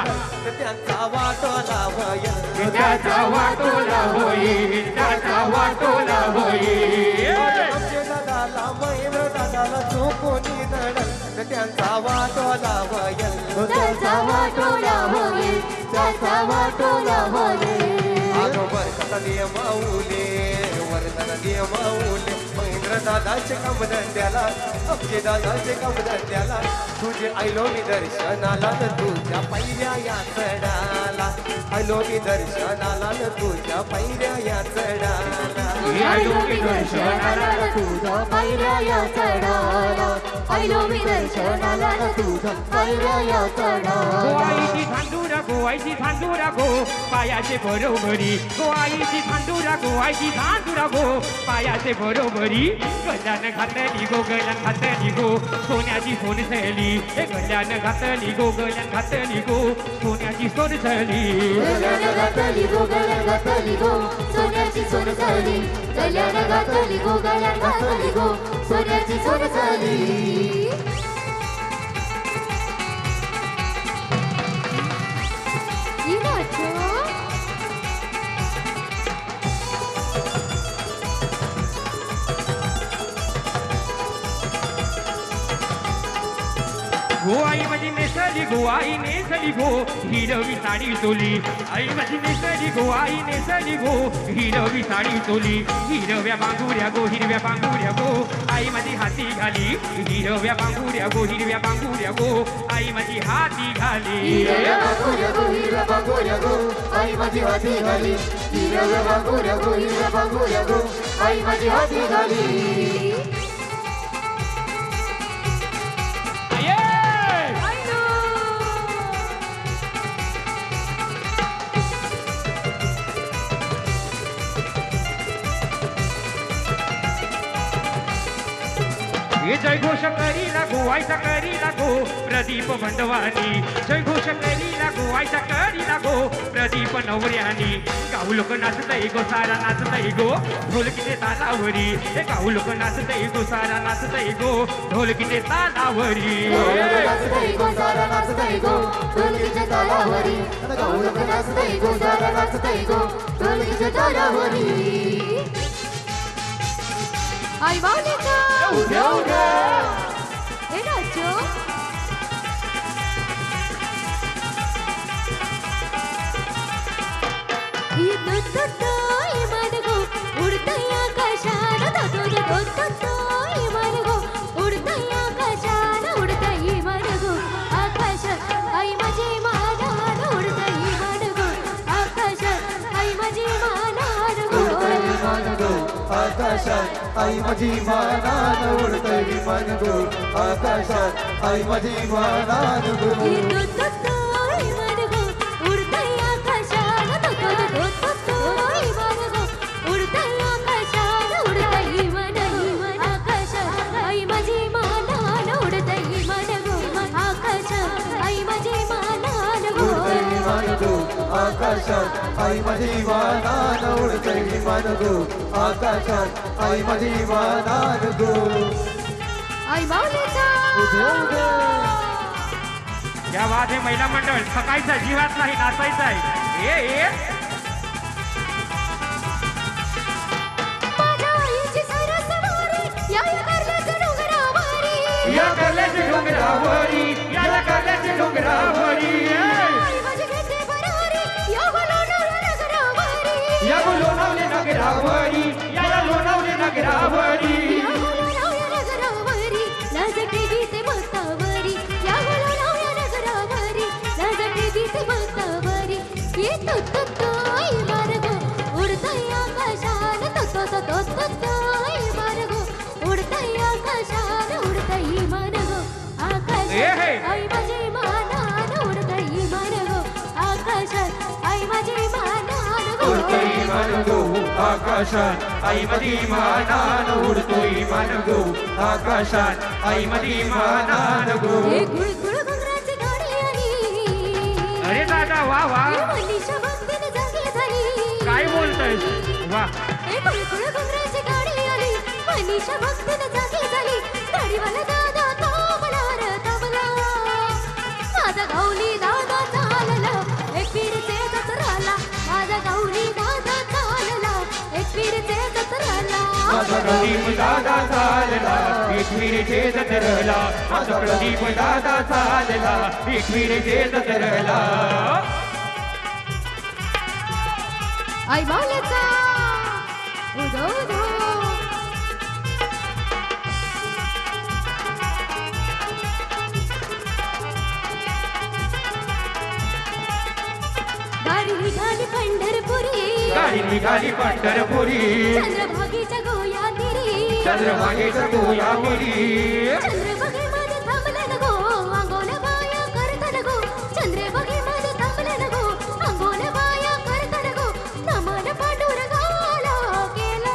त्यांचा वाटोला वया त्याचा वाटोला होईल त्याचा वाटोला होईल आमचे दादाला महेंद्र दादाला झोपून नडल त्यांचा वाटोला वयल त्याचा वाटोला होईल त्याचा वाटोला होईल आगो वर्षाचा नियमावले वर्षाचा नियमावले महेंद्र दादाचे कामधंद्याला अक्षय दादाचे कामधंद्याला तुझे आयलो मी दर्शनाला न तुझ्या पायऱ्या या चढाला आयलो मी दर्शनाला न तुझ्या पायऱ्या या चढाला आयलो मी दर्शनाला न तुझ्या पायऱ्या या चढाला आयलो मी दर्शनाला न तुझ्या पायऱ्या या चढाला गोवाईची धांडुरा गोवाईची धांडुरा गो पायाचे बरोबरी गोवाईची धांडुरा गोवाईची धांडुरा गो पायाचे बरोबरी गल्यान घातली गो गल्यान घातली गो सोन्याची सोन सहली गल्यान घातली गो गल्यान घातली गो सोन्याची सोन सहली गल्यान घातली गो गल्यान घातली गो सोन्याची सोन झाली गल्यान घातली गो गल्यान घातली गो सोन्याची सोन झाली गो आई माझी नेसली गो आई नेसली गो हिरवी साडी चोली आई माझी नेसली गो आई नेसली गो हिरवी साडी चोली हिरव्या बांगुऱ्या गो हिरव्या बांगुऱ्या गो आई माझी हाती घाली हिरव्या बांगुऱ्या गो हिरव्या बांगुऱ्या गो आई माझी हाती घाली हिरव्या बांगुऱ्या गो हिरव्या बांगुऱ्या गो आई माझी हाती घाली हिरव्या बांगुऱ्या गो हिरव्या बांगुऱ्या गो आई माझी हाती घाली जय घोष करी लागो आयचा करी लागो प्रदीप भंडवानी जय घोष करी लागो आयचा करी लागो प्रदीप नवऱ्यानी गाऊ लोक नाचतय गो सारा नाचतय गो ढोलकीचे तालावरी हे गाऊ लोक नाचतय गो सारा नाचतय गो ढोलकीचे तालावरी नाचतय गो सारा नाचतय गो ढोलकीच्या तालावरी गाऊ लोक नाचतय गो सारा नाचतय गो ढोलकीच्या तालावरी आई बावलीचा उद्या उद्या हे नाचो ये दोतोय मानगो उडतय आकाशात दोतोय मानगो उडतय आकाशात उडतय मानगो आकाशात आई माझी मानान उडतय मानगो आकाशात आई माझी मानान विमान गो आकाशात आई माझी मानान उडतय विमान गो आकाशात आई माझी मानान गो ये दोतोय मानगो उडतय आकाशात दोतोय मानगो उडतय आकाशात उडतय मन आकाशात आई माझी मानान उडतय मानगो आकाशात आई माझी मानान उडतय विमान गो आकाशात आई माझी मानान उडतय विमान गो आकाशात आई माझी मानान गो आई माऊलीचा या बात आहे महिला मंडळ सकाळचा जीवात नाही नाचायचं आहे ए माझ्या आईची सरसवारी या करल्याच्या डोंगरावरी या करल्याच्या डोंगरावरी या करल्याच्या डोंगरावरी आई माझी घेते भरारी या लोणावळ्या नगरावरी या लोणावले नगरावरी या लोणावले नगरावरी या लोणावळ्या नगरावरी लाजते गीते मस्तावरी या लोणावळ्या नगरावरी लाजते गीते मस्तावरी येतो आई मार्ग उडतय आकाशात आई मार्ग उडतय आकाशात उडतय मार्ग आकाशात आई माझी मानान उडतय मार्ग आकाशात आई माझी मानान उडतोय मानगो आकाशात आई मधी मानान उडतोय मानगो आकाशात आई मधी मानान गो गुळ गुळ घुंगराची गाडी आली अरे दादा वा वा मनीषा भक्तीने जागी झाली काय बोलतोय वा गुळ गुळ घुंगराची गाडी आली मनीषा भक्तीने जागी झाली गाडीवाला दादा ताबला माझा गाऊली दादा चालला एक पीडचे जत्राला माझा गाऊली दादा चालला एक पीडचे जत्राला माझा प्रदीप दादा चालला एकविरेचे जत्रला माझा प्रदीप दादा चालला एकविरेचे जत्रला आई बालेचा उदो उदो गाडी निघाली पंढरपुरी गाडी निघाली पंढरपुरी चंद्रभागेच्या गोया तिरी चंद्रभागेच्या गोया मुली चंद्रभागेमध्ये थांबले न गो अंगोल बाया करतन गो चंद्रभागेमध्ये थांबले न गो अंगोल बाया करतन गो नमन पांडुरंगाला केला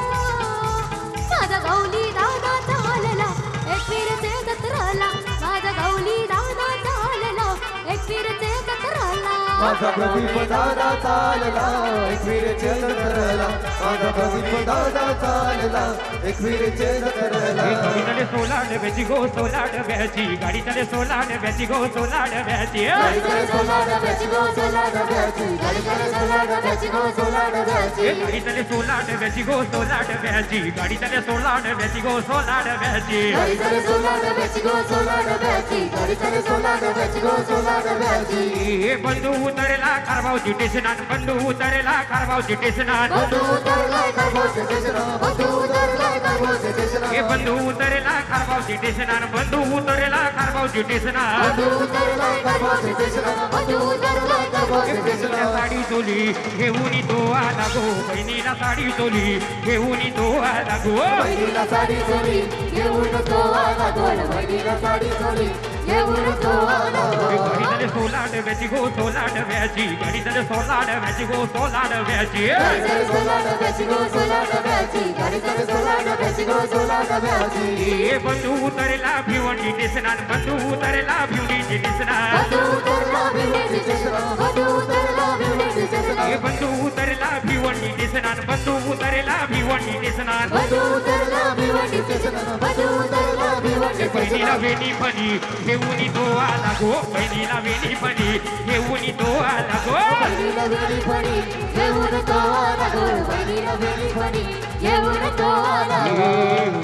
माझा गौली दादा चालला एक फिरचे जत्राला माझा गौली दादा चालला एक फिरचे जत्राला माझा प्रदीप दादा चालला एकविरेचे जत्रला माझा प्रदीप दादा चालला एकविरेचे जत्रला गाडी तले सोला डब्याची गो सोला डब्याची गाडी तले सोला डब्याची गो सोला डब्याची गाडी करे सोला डब्याची गो सोला डब्याची गाडी करे सोला डब्याची गो सोला डब्याची गाडी तले सोला डब्याची गो सोला डब्याची गाडी तले सोला डब्याची गो सोला डब्याची गाडी करे सोला डब्याची गो सोला डब्याची गाडी करे सोला डब्याची गो सोला डब्याची हे बंधू उतरला खारभावची टेशनान बंधू उतरला खारभावची टेशनान बंधू उतरलाय करबोचे टेशना बंधू उतरलाय करबोचे टेशना हे बंधू उतरला खारभावची टेशनान बंधू उतरला खारभावची टेशनान बंधू उतरलाय करबोचे टेशना बंधू उतरलाय करबोचे टेशना साडी चोली घेऊन तो आला गो बहिणीला साडी चोली घेऊन तो आला गो बहिणीला साडी चोरी घेऊन तो आला गोल बहिणीला साडी चोरी घेऊन तो आला गाडी तले सोला डब्याची गो सोला डब्याची गाडी तले सोला डब्याची गो सोला डब्याची गाडी करे सोला डब्याची गो सोला डब्याची गाडी करे सोला डब्याची गो सोला डब्याची हे बंधू उतरला भिवंडी टेशनान बंधू उतरला भिवंडीची टेशनान बंधू उतरला भिवडीची टेशना बंधू उतरला भिवडीची टेशना हे बंधू उतरला भिवंडी टेशनान बंधू उतरला भिवंडी टेशनान बंधू उतरला भिवडीची टेशना बंधू उतरला भिवडीची बहिणीला टेशना वेणी पणी घेऊन तो आला गो बहिणीला वेणी पणी घेऊन तो आला गो बहिणीला वेळी फणी घेऊन तो आला गोल बहिणीला वेळी फणी घेऊन तो आला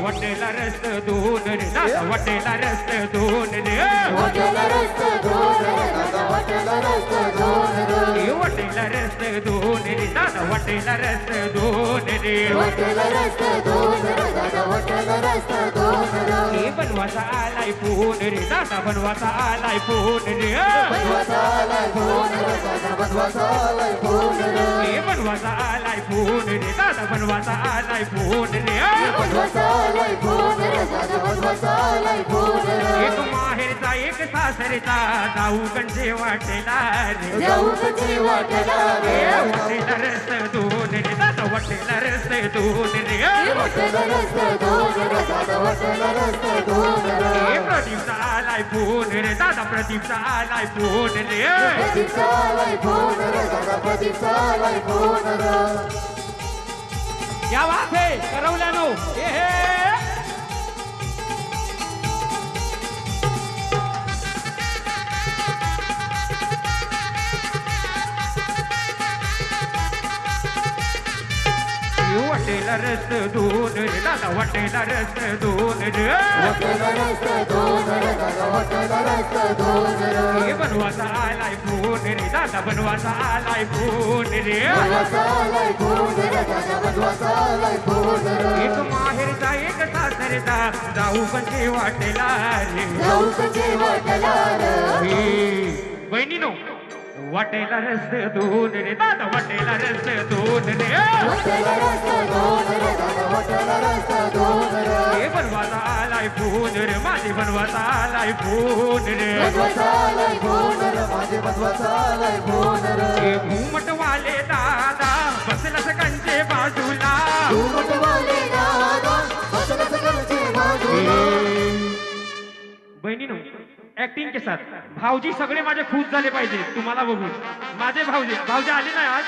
वटेला रस्त दोन रे दादा वटेला रस्त दोन रे हॉटेल रस्त दोन दादा हॉटेल रस्त दोन वटेला रस्त दोन रे दादा वटेला रस्त दोन रे हॉटेल रस्त दोन दादा हॉटेल रस्त दोन हे बनवाचा आलाय फोन रे दादा बनवाचा आलाय फोन रे बनवाचा आलाय फोन दादा बनवाचा आलाय फोन हे बनवाचा आलाय फोन रे दादा बनवाचा आलाय फोन रे बनवाचा आलाय फोन दादा बनवाचा आलाय फोन एक माहेरचा एक सासरेचा जाऊ कंचे वाटेला रे जाऊ कसे वाटला रे वटेला रस्त दोन रे दादा वटेला रस्त दोन रे हॉटेल रस्त दोन दादा हॉटेल रस्त दोन हे प्रदीपचा आलाय फोन रे दादा प्रदीपचा आलाय फोन रे प्रदीपचा आलाय फोन दादा प्रदीपचा आलाय फोन या वाथे करवल्यानो हे हे वटेला रस्त दोन रे दादा वटेला रस्त दोन रे हॉटेल रस्त दोन दादा हॉटेल रस्त दोन हे बनवाचा आलाय फोन रे दादा बनवाचा आलाय फोन रे बनवाचा आलाय फोन दादा बनवाचा आलाय फोन एक माहेरचा एक सासरेचा जाऊ कसे वाटेला रे जाऊ कसे वाटला रे हे बहिणीनो वाटेला रस दोन रे दादा वाटेला रस दोन रे वाटेला रस्ता दोन रे दादा वाटेला रस्ता दोन रे हे बनवाचा आलाय फोन रे माझे बनवाचा आलाय फोन रे बदवाचा आलाय फोन रे माझे बदवाचा आलाय फोन रे हे घुमटवाले दादा बसला सकाळचे बाजूला घुमटवाले दादा बसला सकाळचे बाजूला बहिणीनो ऍक्टिंग के साथ भाऊजी सगळे माझे खुश झाले पाहिजे तुम्हाला बघून माझे भाऊजी आले ना आज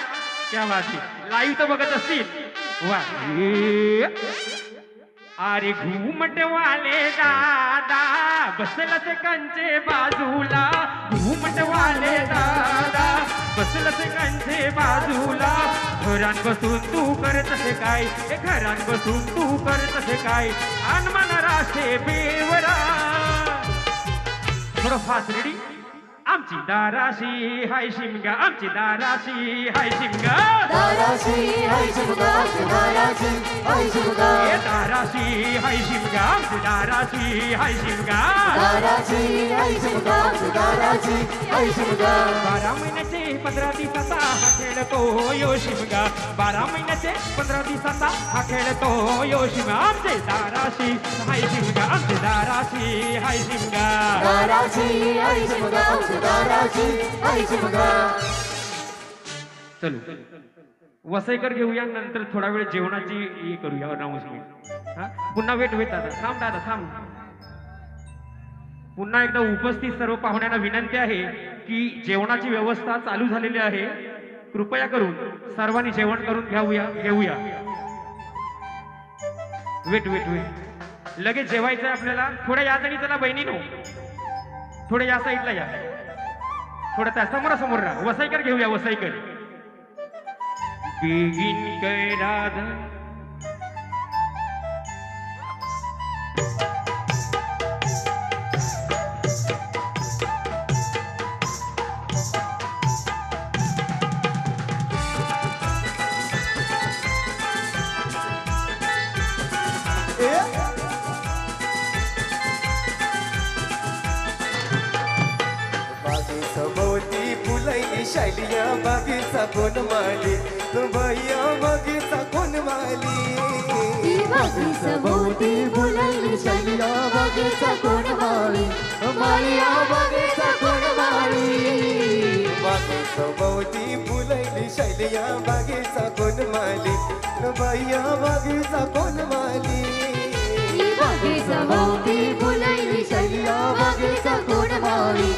क्या बात आहे लाईव्ह तर बघत असतील वा अरे घुमटवाले दादा बसलच कंचे बाजूला घुमटवाले दादा बसलच कंचे बाजूला घरात बसून तू करत असे काय घरात बसून तू करत असे काय अनमन राशे बेवरा थोडं फास्ट रेडी आमची दाराशी हाय शिमगा आमची दाराशी हाय शिमगा दाराशी हाय शिमगा दाराशी हाय शिमगा ए दाराशी हाय शिमगा आमची दाराशी हाय शिमगा दाराशी हाय शिमगा दाराशी हाय शिमगा 12 महिन्याचे 15 दिवसाचा हा खेळतो यो शिमगा 12 महिन्याचे 15 दिवसाचा हा खेळतो यो शिमगा आमचे दाराशी हाय शिमगा आमचे दाराशी हाय शिमगा दाराशी हाय शिमगा दाराशी हाय शिमगा चलू वसईकर घेऊया नंतर थोडा वेळ जेवणाची हे करूया रामोशी हा पुन्हा वेट दादा थांब पुन्हा एकदा उपस्थित सर्व पाहुण्यांना विनंती आहे की जेवणाची व्यवस्था चालू झालेली आहे कृपया करून सर्वांनी जेवण करून घेऊया वेट लगेच जेवायचं आहे आपल्याला थोड्या या जणी चला बहिणीनो थोडं या साईडला या थोडं त्या समोरासमोर राहा वसईकर घेऊया वसईकर बेगीन काय राधा सभोवती फुलाईली शालिया बागेचा कोण माली भैया बागेचा कोण माली बागी सभोवती फुलाईली शालिया बागेचा कोण माली मालिया बागेचा कोण माली बागे सभोवती फुलाईली शालिया बागेचा कोण माली भैया बागेचा कोण माली बागी सभोवती फुलाईली शालिया बागेचा कोण माली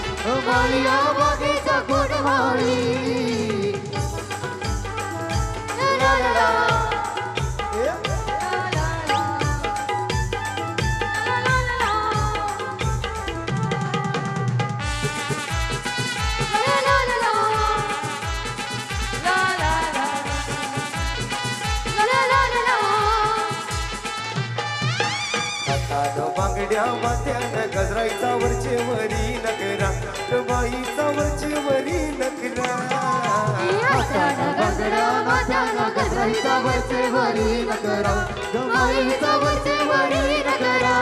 मालिया बागेचा कोण माली ला ला ला बांगड्या वात्यानं गजराईचा वरचे वरी नकरा बाईचा वरचे वरी नकरा गजरा माझ्या गजराईचा वरचे वरी नकरा माईचा वरचे वरी नकरा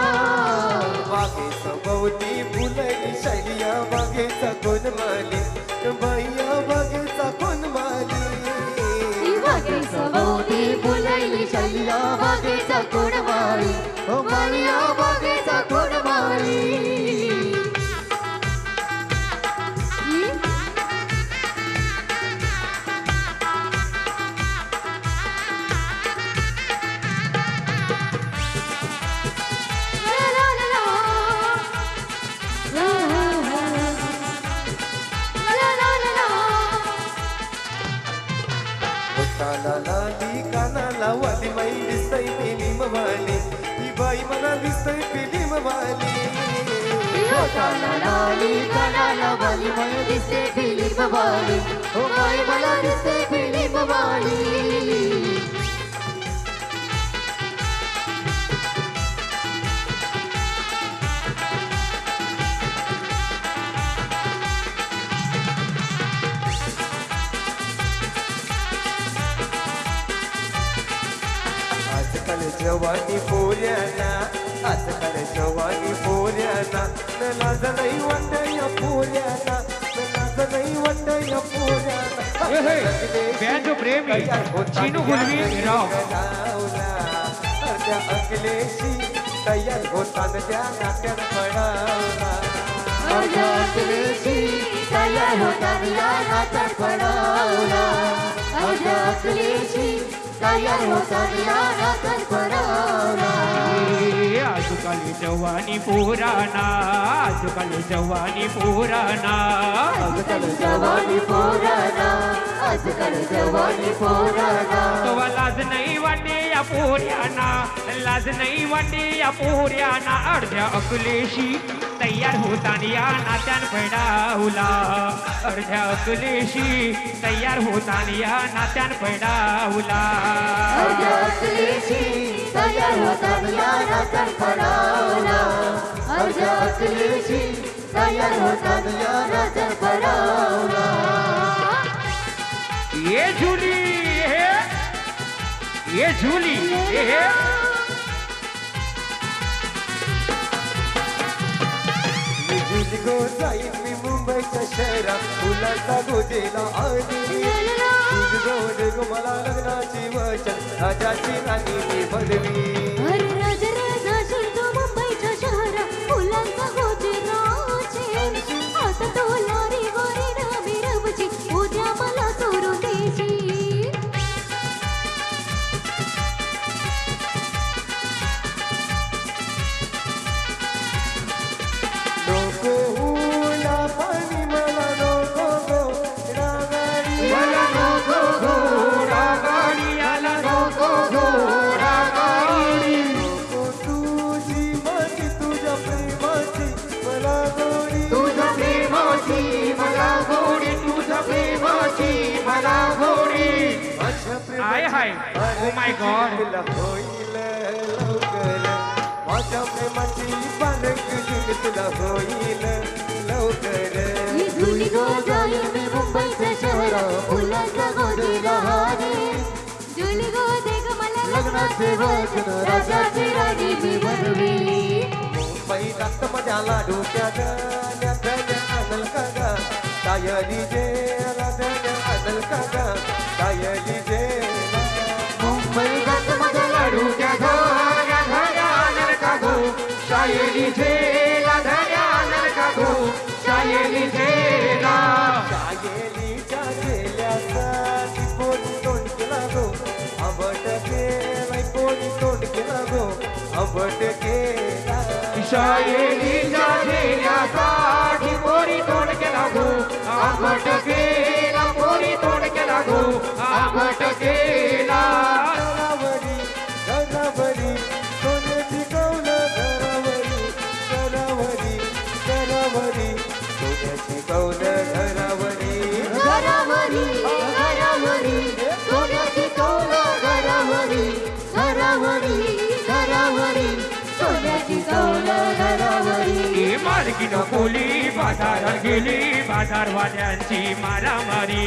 बागे सभोवती फुलाईली शालिया बागेचा कोण माली बाईया बागेचा कोण माली बागे सभोवती फुलाईली शालिया बागेचा कोण माली मालिया बागेचा कोण माली कानाला वाली बाई दिसतय फिल्म वाली ही बाई मला दिसतय फिल्म वाली कानाला वाली मला दिसते फिल्म वाली ओ बाई मला दिसते फिल्म वाली आजकाल जवानी पोऱ्याना आजकाल जवानी पोऱ्याना न लाज नाही वाटत या पोऱ्याना न लाज लाज नाही वाटत या पोऱ्याला बँड प्रेमी चिनू गुलवी राव अर्ध्या अकलेशी तयार होताना त्या नाट्यात पडावला अर्ध्या अकलेशी तयार होताना या नात्यात पडावला अर्ध्या अकलेशी तयार होताना या नात्यात पडावला आजकाल जवानी पुराणा आजकाल जवानी पुराणा आजकाल जवानी पोराना आजकाल जवानी पोराना तो लाज नाही वाटे या पोऱ्याना लाज नाही वाटे या पोऱ्याना अर्ध्या अकलेशी तयार होताना या नात्यान पडावला अर्ध्या अकलेशी तयार होताना या नात्यान पडावला अर्ध्या अकलेशी तयार होताना या नात्यात पडावला अर्ध्या अकलेशी तयार होताना या नात्यात पडावला ये झुली ये झुली हे झुली गो जाईन मी मुंबईच्या शहरात फुलाचा गोजेला आली झुली गो दे गो मला लग्नाची वचन राजाची राणी मी बनवी अरे राज राजा शिरतो मुंबईच्या शहरात फुलांचा गोजे राजे आता तो लारी गोरी रवी रवची उद्या मला चोरून द्यायची नको हुला पाणी मला नको गो रागाडी मला नको घोडा गाडी आला नको घोडा गाडी नको तुझी माती तुझ्या प्रेमाची मला गोडी तुझ्या प्रेमाची मला गोडी तुझ्या प्रेमाची मला गोडी माझ्या I high oh my God तुला होईल लवकर माझ्या प्रेमाची बालक जुली तुला होईल लवकर ही झुली गो जाईल मी मुंबईच्या शहरात फुलांचा गोजेला हारे जुली गो दे ग मला लग्नाचे वचन राजाची राणी मी बनवी मुंबईत माझ्या लाडोक्यात अनल का गा तायली जे अनल का गा तायली जे मुंबईत माझ्या लाडूच्या धड्या धड्या नरका गो शायरी झेला धड्या नरका गो शायरी झेला शायलीच्या गेल्यासाठी पोटी तोंड केला गो आंबट केला पोटी तोंड केला गो आंबट केला शायरीच्या झेल्यासाठी पोरी तोंड केला गो आंबट केला पोरी तोंड केला गो आंबट केला घरावरी घरावरी सोन्याची कौलं घरावरी घरावरी घरावरी सोन्याची कौलं घरावरी घरावरी घरावरी सोन्याची कौलं घरावरी घरावरी घरावरी सोन्याची कौलं घरावरी ही मालकीनं बोली बाजारात गेली बाजारवाल्यांची मारामारी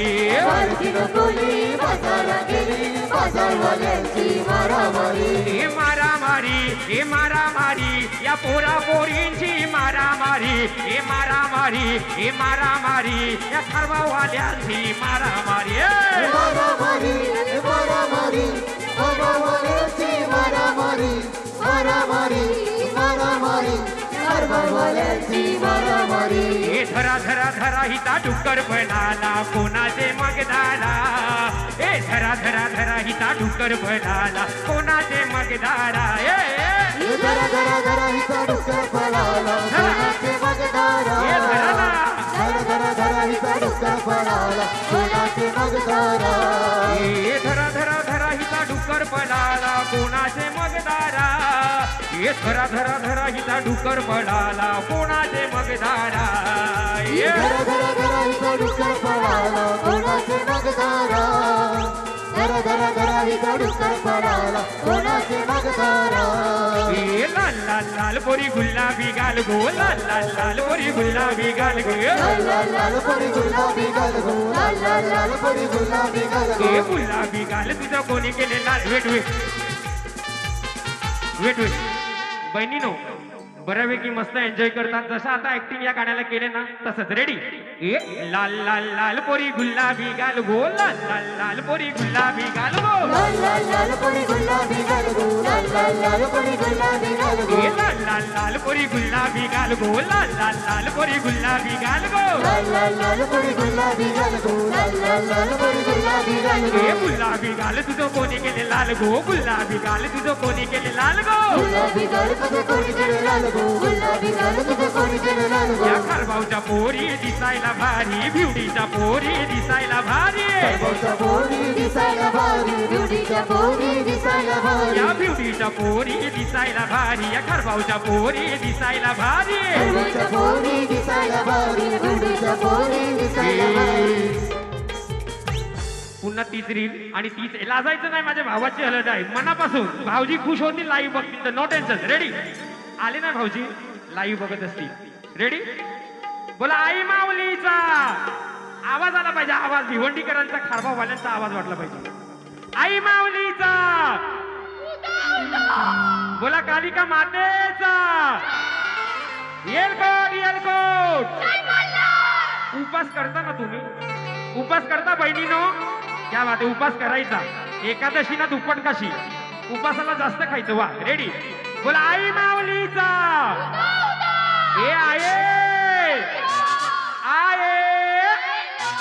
मालकीनं बोली बाजारात गेली बाजारवाल्यांची मारामारी हे मारामारी हे मारामारी या पोरा पोरींची मारामारी हे मारामारी हे मारामारी या सर्ववाल्यांची मारामारी मारामारी मारामारी बाजारवाल्यांची मारामारी मारामारी मारामारी बाजारवाल्यांची मारामारी हे धरा धरा धरा हिता डुक्कर बनाला कोणाचे मगदाला हे धरा धरा धरा हिता डुक्कर बनाला कोणाचे मगदाला धरा धरा धरा हिचा डुक्कर पळाला कोणाचे मगदारा हे धरा ना. धरा धरा धरा हिचा डुक्कर पळाला कोणाचे मगदारा हे धरा धरा धरा हिचा डुक्कर पडाला कोणाचे मगदारा हे धरा धरा धरा हिचा डुक्कर पडाला कोणाचे मगदारा धरा धरा धरा हिचा डुक्कर पळाला कोणाचे मगदारा धरा धरा धरा हिचा डुक्कर पळाला कोणाचे मगदारा हे लाल लाल लाल पोरी गुलाबी गाल गो लाल लाल लाल पोरी गुलाबी गाल गो लाल लाल लाल परी गुलाबी गाल गो लाल लाल लाल परी गुलाबी गाल गो हे गुलाबी गाल तुझं कोणी केले लाल वेट वेट वेट वेट बहिणीनो बऱ्यापैकी मस्त एन्जॉय करतात जसं आता ऍक्टिंग या गाण्याला केले ना तसंच रेडी ए लाल लाल लाल पोरी गुलाबी गाल गो लाल लाल लाल पोरी गुलाबी गाल गो लाल लाल लाल पोरी गुलाबी गाल गो लाल लाल लाल पोरी गुलाबी गाल गो ए लाल लाल लाल पोरी गुलाबी गाल गो लाल लाल लाल पोरी गुलाबी गाल गो लाल लाल लाल पोरी गुलाबी गाल गो लाल लाल लाल पोरी गुलाबी गाल गो ए गुलाबी गाल तुझं कोणी केले लाल गो गुलाबी गाल तुझं कोणी केले लाल गो गुलाबी गाल तुझं कोणी केले लाल गो गुलाबी गाल तुझं कोणी केले लाल गो या खरबावच्या पोरी दिसायला भारी ब्युटीच्या पोरी दिसायला भारी खरबावच्या पोरी दिसायला भारी ब्युटीच्या पोरी दिसायला भारी या ब्युटीच्या पोरी दिसायला भारी या खरबावच्या पोरी दिसायला भारी खरबावच्या पोरी दिसायला भारी ब्युटीच्या पोरी दिसायला भारी पुन्हा तीच रील आणि तीच लाजायचं नाही माझ्या भावाची हलत आहे मनापासून भाऊजी खुश होतील लाईव्ह बघतील तर नो टेन्शन रेडी आले ना भाऊजी लाईव्ह बघत असतील रेडी बोला आई माऊलीचा आवाज आला पाहिजे आवाज भिवंडीकरांचा खारबावाल्यांचा आवाज वाटला पाहिजे आई माऊलीचा बोला कालिका मातेचा येलकोट येलकोट उपास करता ना तुम्ही उपास करता बहिणीनो क्या बात आहे उपास करायचा एकादशी ना दुप्पट काशी उपासाला जास्त खायचं वा रेडी बोला आई माऊलीचा ए आये आये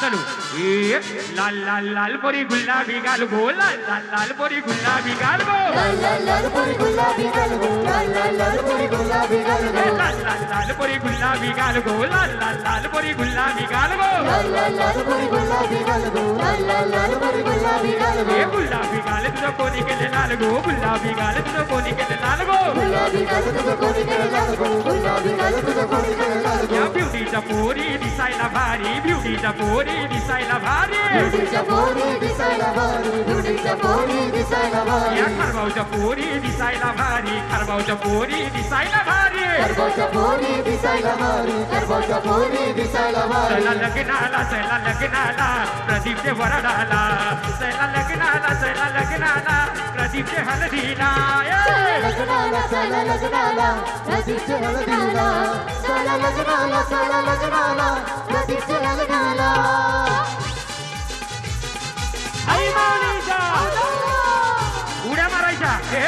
चलो ए लाल लाल लाल पोरी गुलाबी गाल गो लाल लाल लाल पोरी गुलाबी गाल गो लाल लाल लाल पोरी गुलाबी गाल गो लाल लाल लाल पोरी गुलाबी गाल गो लाल लाल लाल पोरी गुलाबी गाल गो लाल लाल लाल पोरी गुलाबी गाल गो लाल लाल लाल पोरी गुलाबी गाल गो लाल लाल लाल पोरी गुलाबी गाल गो ए गुलाबी गाल तुझं कोणी केले लाल गो गुलाबी गाल तुझं कोणी केले लाल गो गुलाबी गाल तुझं कोणी केले लाल गो गुलाबी गाल तुझं कोणी केले लाल गो या ब्युटीच्या पोरी दिसायला भारी ब्युटीच्या पोरी दिसायला भारी ब्युटीच्या पोरी दिसायला भारी ब्युटीच्या पोरी दिसायला भारी या खरबावच्या पोरी दिसायला भारी खरबावच्या पोरी दिसायला भारी खरबावच्या पोरी दिसायला भारी खरबावच्या पोरी दिसायला भारी चला लग्नाला प्रदीपचे वरडाला चला लग्नाला प्रदीपचे हळदीला लग्नाला चला लग्नाला प्रदीपच्या लग्नाला चला लग्नाला चला लग्नाला प्रदीपच्या लग्नाला आई माऊलीचा उड्या मारायच्या ए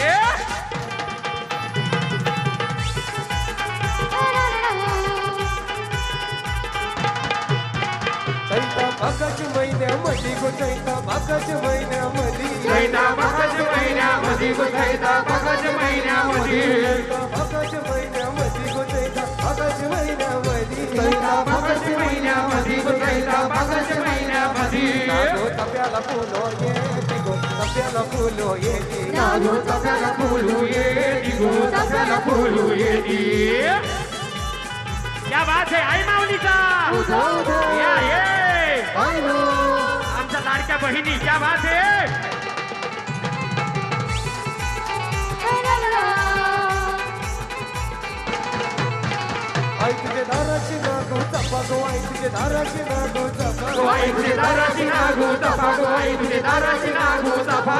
ए चैता भागाच्या महिन्यामध्ये गो चैता भागाच्या महिन्यामध्ये चैता भागाच्या महिन्यामध्ये गो चैता भागाच्या महिन्यामध्ये भागाच्या महिन्यामध्ये गो चैता भागाच्या महिन्यामध्ये चैता भागाच्या महिन्यामध्ये गो चैता भागाच्या महिन्यामध्ये नागो तप्याला फुलो येते गो तप्याला फुलो येते नागो तप्याला फुलू येती गो तप्याला फुलू येती क्या बात है आई माऊलीचा उधो उधो या ये आलो आमच्या लाडक्या बहिणी क्या बात है आई तुझे दाराची नागो चपा गो आई तुझे दाराची नागो चपा गो आई तुझे दाराची नागो तपा गो आई तुझे दाराची नागो तपा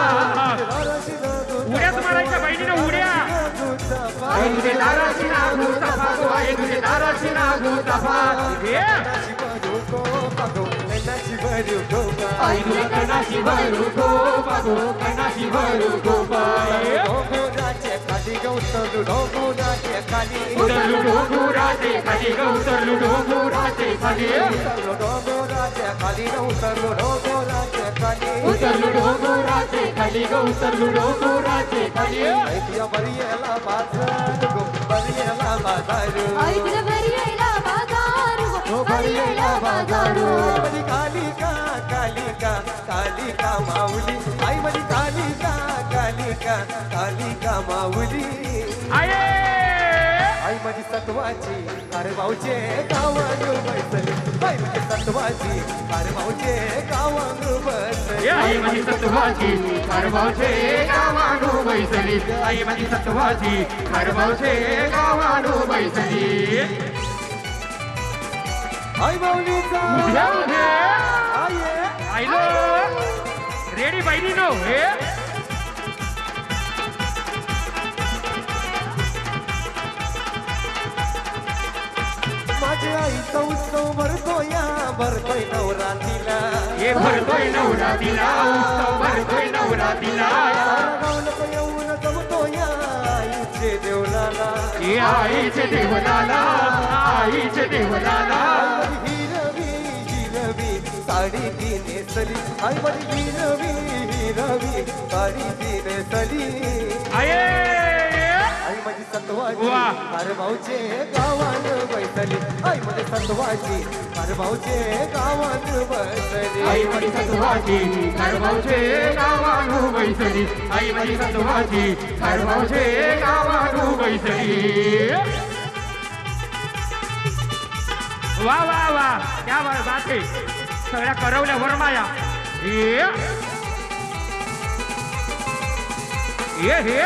दाराची नागो उड्याच मारायच्या बहिणीनं उड्या नागो चपा आई तुझे दाराची नागो तपा गो आई तुझे दाराची नागो तपा ये नाची भरू गो पागो नाची भरू गो आई तुझे कणाशी भरू गो पागो कणाशी भरू गो पाय डोंगराचे खाली गौतलू डोंगराचे खाली उतरलू डोंगराचे खाली ग उतरलू डोंगराचे खाली उतरलो डोंगराचे खाली उतरलो डोंगराचे खाली उतरलू डोंगराचे खाली ग उतरलू डोंगराचे खाली ऐकूया बरियाला बाजार गो बरियाला बाजार आई तुझ्या घरी यायला बाजार हो घरी यायला बाजारो माझी कालिका कालिका कालिका माऊली आई माझी कालिका कालिका कालिका माऊली आये आई माझी सत्वाची अरे भाऊचे गावानु बसली आई माझी सत्वाची अरे भाऊचे गावानु बसली आई माझी सत्वाची खरबावचे गावानो बैसली आई माझी सत्वाची खरबावचे गावानो बैसली आई माऊलीचा उद्या आई आईलो रेडी बहिणीनो हे माझी माझ्या आईचा उत्सव भरतोय नवरात्रीला हे भरतोय नवरात्रीला उत्सव भरतोय नवरात्रीला सारा गाव लोक येऊन जमतोय आईचे देवलाला हे आईचे देवलाला आईचे देवलाला हिरवी साडी ती नेसली आई माझी हिरवी साडी ती नेसली आये आई माझी सत्वाची वा. भाऊचे गावान बैसली आई माझी सत्वाची भाऊचे गावान बैसली आई माझी सत्वाची भाऊचे गावानू बैसली आई माझी सत्वाची भाऊचे गावानू बैसली वा वा वा क्या बात आहे सगळ्या करवल्या वरमाया हे हे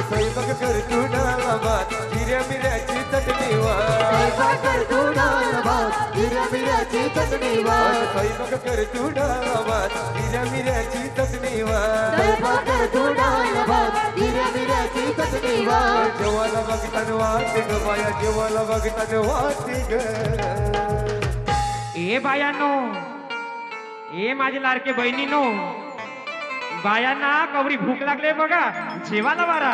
स्वयंपाक करतो डाळभात हिऱ्या मिऱ्याची चटणी स्वयंपाक करतो डाळभात हिरव्या मिऱ्याची चटणी वाढ स्वयंपाक करतो डाळभात हिऱ्या मिऱ्याची चटणी स्वयंपाक करतो डाळभात हिरव्या मिऱ्याची चटणी वाढ जेवायला बघताना वाटते ग बाया जेवायला बघताना वाटते ग ए बायानो ए माझे लाडके बहिणीनो बायांना कवरी भूक लागले बघा जेवायला वारा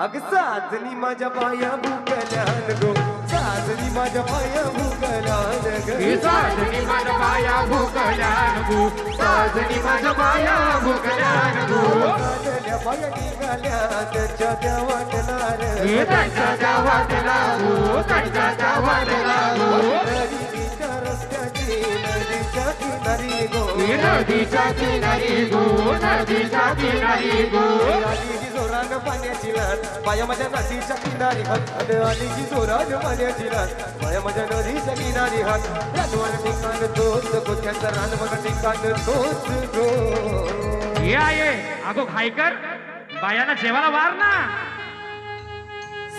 अग साजनी माझ्या बाया भुकल्यान गो साजनी माझ्या बाया भुकल्यान हे ग साजनी माझ्या बाया भुकल्या गो साजनी माझ्या बाया भुकल्या गो साजल्या बाया निघाल्या त्यांच्या त्या वाटणार हे त्यांच्या त्या वाटला गो त्यांच्या त्या वाटला गो नदीच्या रस्त्याची नदीच्या किनारी गो हे नदीच्या किनारी गो नदीच्या किनारी गो आली जी जोरानं पाण्याची लाट बाया माझ्या नदीच्या किनारी हात आली जी जोरानं पाण्याची लाट बाया माझ्या नदीच्या किनारी हात रानवण ठिकाण तोच गोठ्याचं रानवण ठिकाण तोच गो हे आहे अगो खायकर बायांना जेवायला वार ना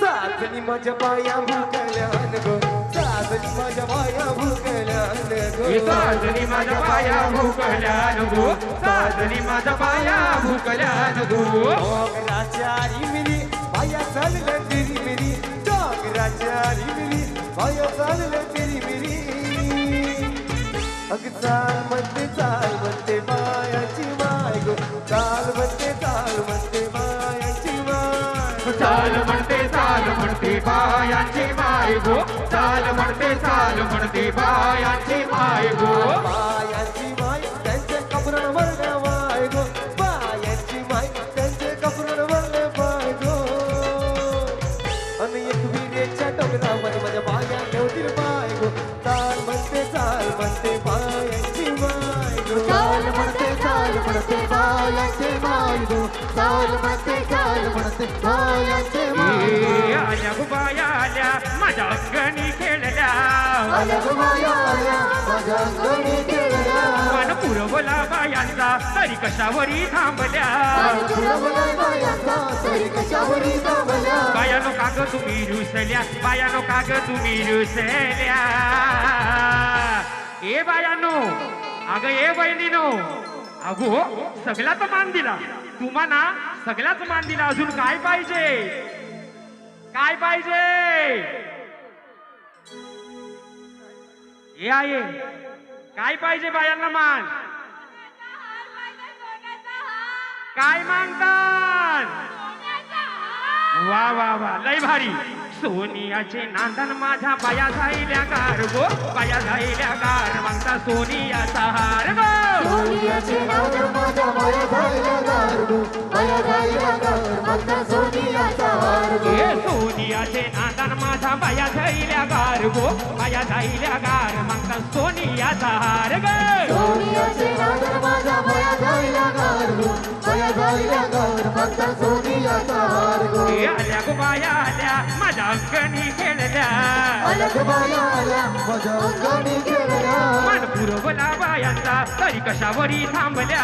साजनी माझ्या बाया भुकल्यान गो साजनी माझ्या बाया भुकल्यान हे गो साजनी माझ्या बाया भुकल्या गो साजनी माझ्या बाया भुकल्या गो डोंगराच्या मिरी बाया चालल्या तिरी मिरी डोंगराच्या मिरी बाया चालल्या तिरी मिरी अग चाल म्हणते बायाची माय गो चाल म्हणते बायाची माय चाल म्हणते बायांची माय गो चाल म्हणते बायांची माय गो बायाची माय त्यांच्या कपरण भरल्या माय गो बायाची माय त्यांचे कपरण भरले पाय गो आणि एक विरेच्या डोंगरावर माझ्या बाया ठेवतील पाय गो चाल म्हणते बायाची माय गो चाल म्हणते बायांचे माय गो चाल म्हणते बायांचे माय ए आल्या गो बाया आल्या माझ्या अंगणी खेळल्या आल्या गो बाया आल्या माझ्या अंगणी खेळल्या मन पुरवला बायांचा तरी कशावरी थांबल्या तरी कशावरी थांबल्या बायानो काग तुम्ही रुसल्या बायानो काग तुम्ही रुसल्या ए बायानो अग ए बहिणीनो अगो सगळ्याच मान दिला तुम्हाला सगळ्याच मान दिला अजून काय पाहिजे काय पाहिजे हे आहे काय पाहिजे बायांना मान काय मागतात वा वा वा लय भारी सोनियाचे नांदन माझ्या बाया जाईल्या गार गो बाया जाईल्या गार मागता सोनियाचा हार गो सोनियाचे नादर माझ्या माया जायला गार गो माया जायला गार माझा सोनियाचा हार गो हे सोनियाचे नांदन माझ्या बाया जाईल्या गार गो बाया जाईल्या गार मागता सोनियाचा हार ग सोनियाचे नादर माझ्या माया जायला गार गो माया जायला गार माझा सोनियाचा हार गो हे आल्या गो बाया आल्या माझ्या अंगणी खेळल्या आल्या गो बाया आल्या माझ्या अंगणी खेळल्या मन पुरवला बायांचा तरी कशावरी थांबल्या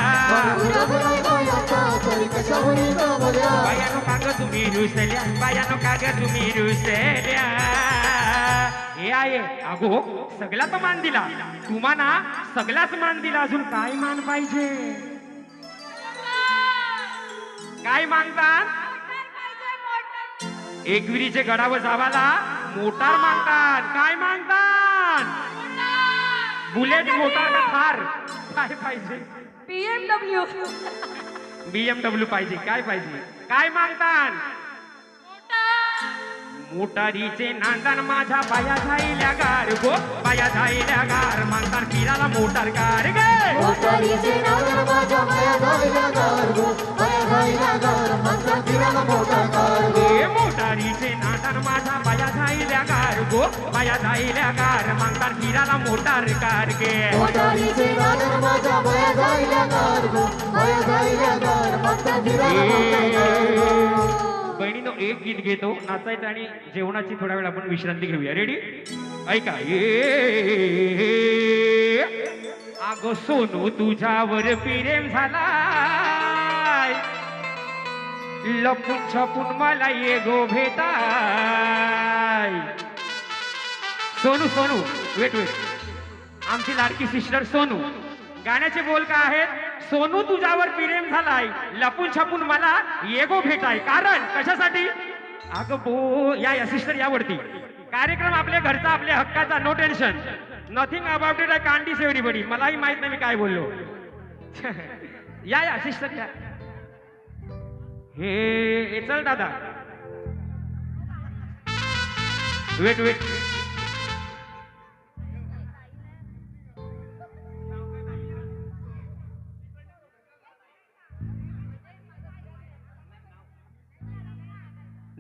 तरी कशावरी थांबल्या बायानो काग तुम्ही रुसल्या बायानो काग तुम्ही रुसल्या हे आहे अगो सगळ्याच मान दिला तुम्हाला सगळ्याच मान दिला अजून काय मान पाहिजे काय मागतात एकविरीचे गडावर जावाला मोटार मागतात. काय मागतात? बुलेट, मोटार का थार? काय पाहिजे? BMW पाहिजे. काय पाहिजे? काय मागतात? मोटारीचे नांदण माझ्या बाया जाईल्या गार गो, बाया जाईल्या गार मागतात फिराला मोटार कार गे. मोटारीचे नांदण माझ्या बाया जाईल्या गार गो, बाया जाईल्या गार मागतात फिराला मोटार कार गो. मोटारीचे नांदण माझ्या बाया जाईल्या गार गो, बाया जाईल्या गार मागतात फिराला मोटार कार गे. मोटारीचे नांदण माझ्या बाया जाईल्या गार गो, बाया जाईल्या गार मागतात फिराला मोटार कार गो. बहिणीनो एक गीत घेतो नाचायचं आणि जेवणाची थोडा वेळ आपण विश्रांती घेऊया. रेडी? ऐका. अगो सोनू तुझ्यावर प्रेम झालाय, लपून छपून मला ये गो भेटाय. सोनू सोनू वेट वेट, आमची लाडकी सिस्टर सोनू. गाण्याचे बोल काय आहेत? सोनू तुझ्यावर प्रेम झालाय, लपून छपून मला येगो भेटाय. कारण कशासाठी? अगं बो या सिस्टर यावरती कार्यक्रम आपल्या घरचा, आपल्या हक्काचा. No tension, nothing about it. I can't diss everybody. मलाही माहित नाही मी काय बोललो. या सिस्टर या. हे चल दादा. Weight weight.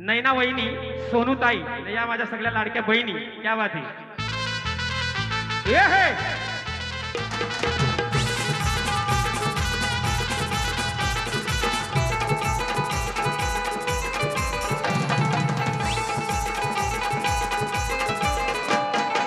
नैना वहिनी, सोनू ताई, या माझ्या सगळ्या लाडक्या बहिणी. क्या बात आहे.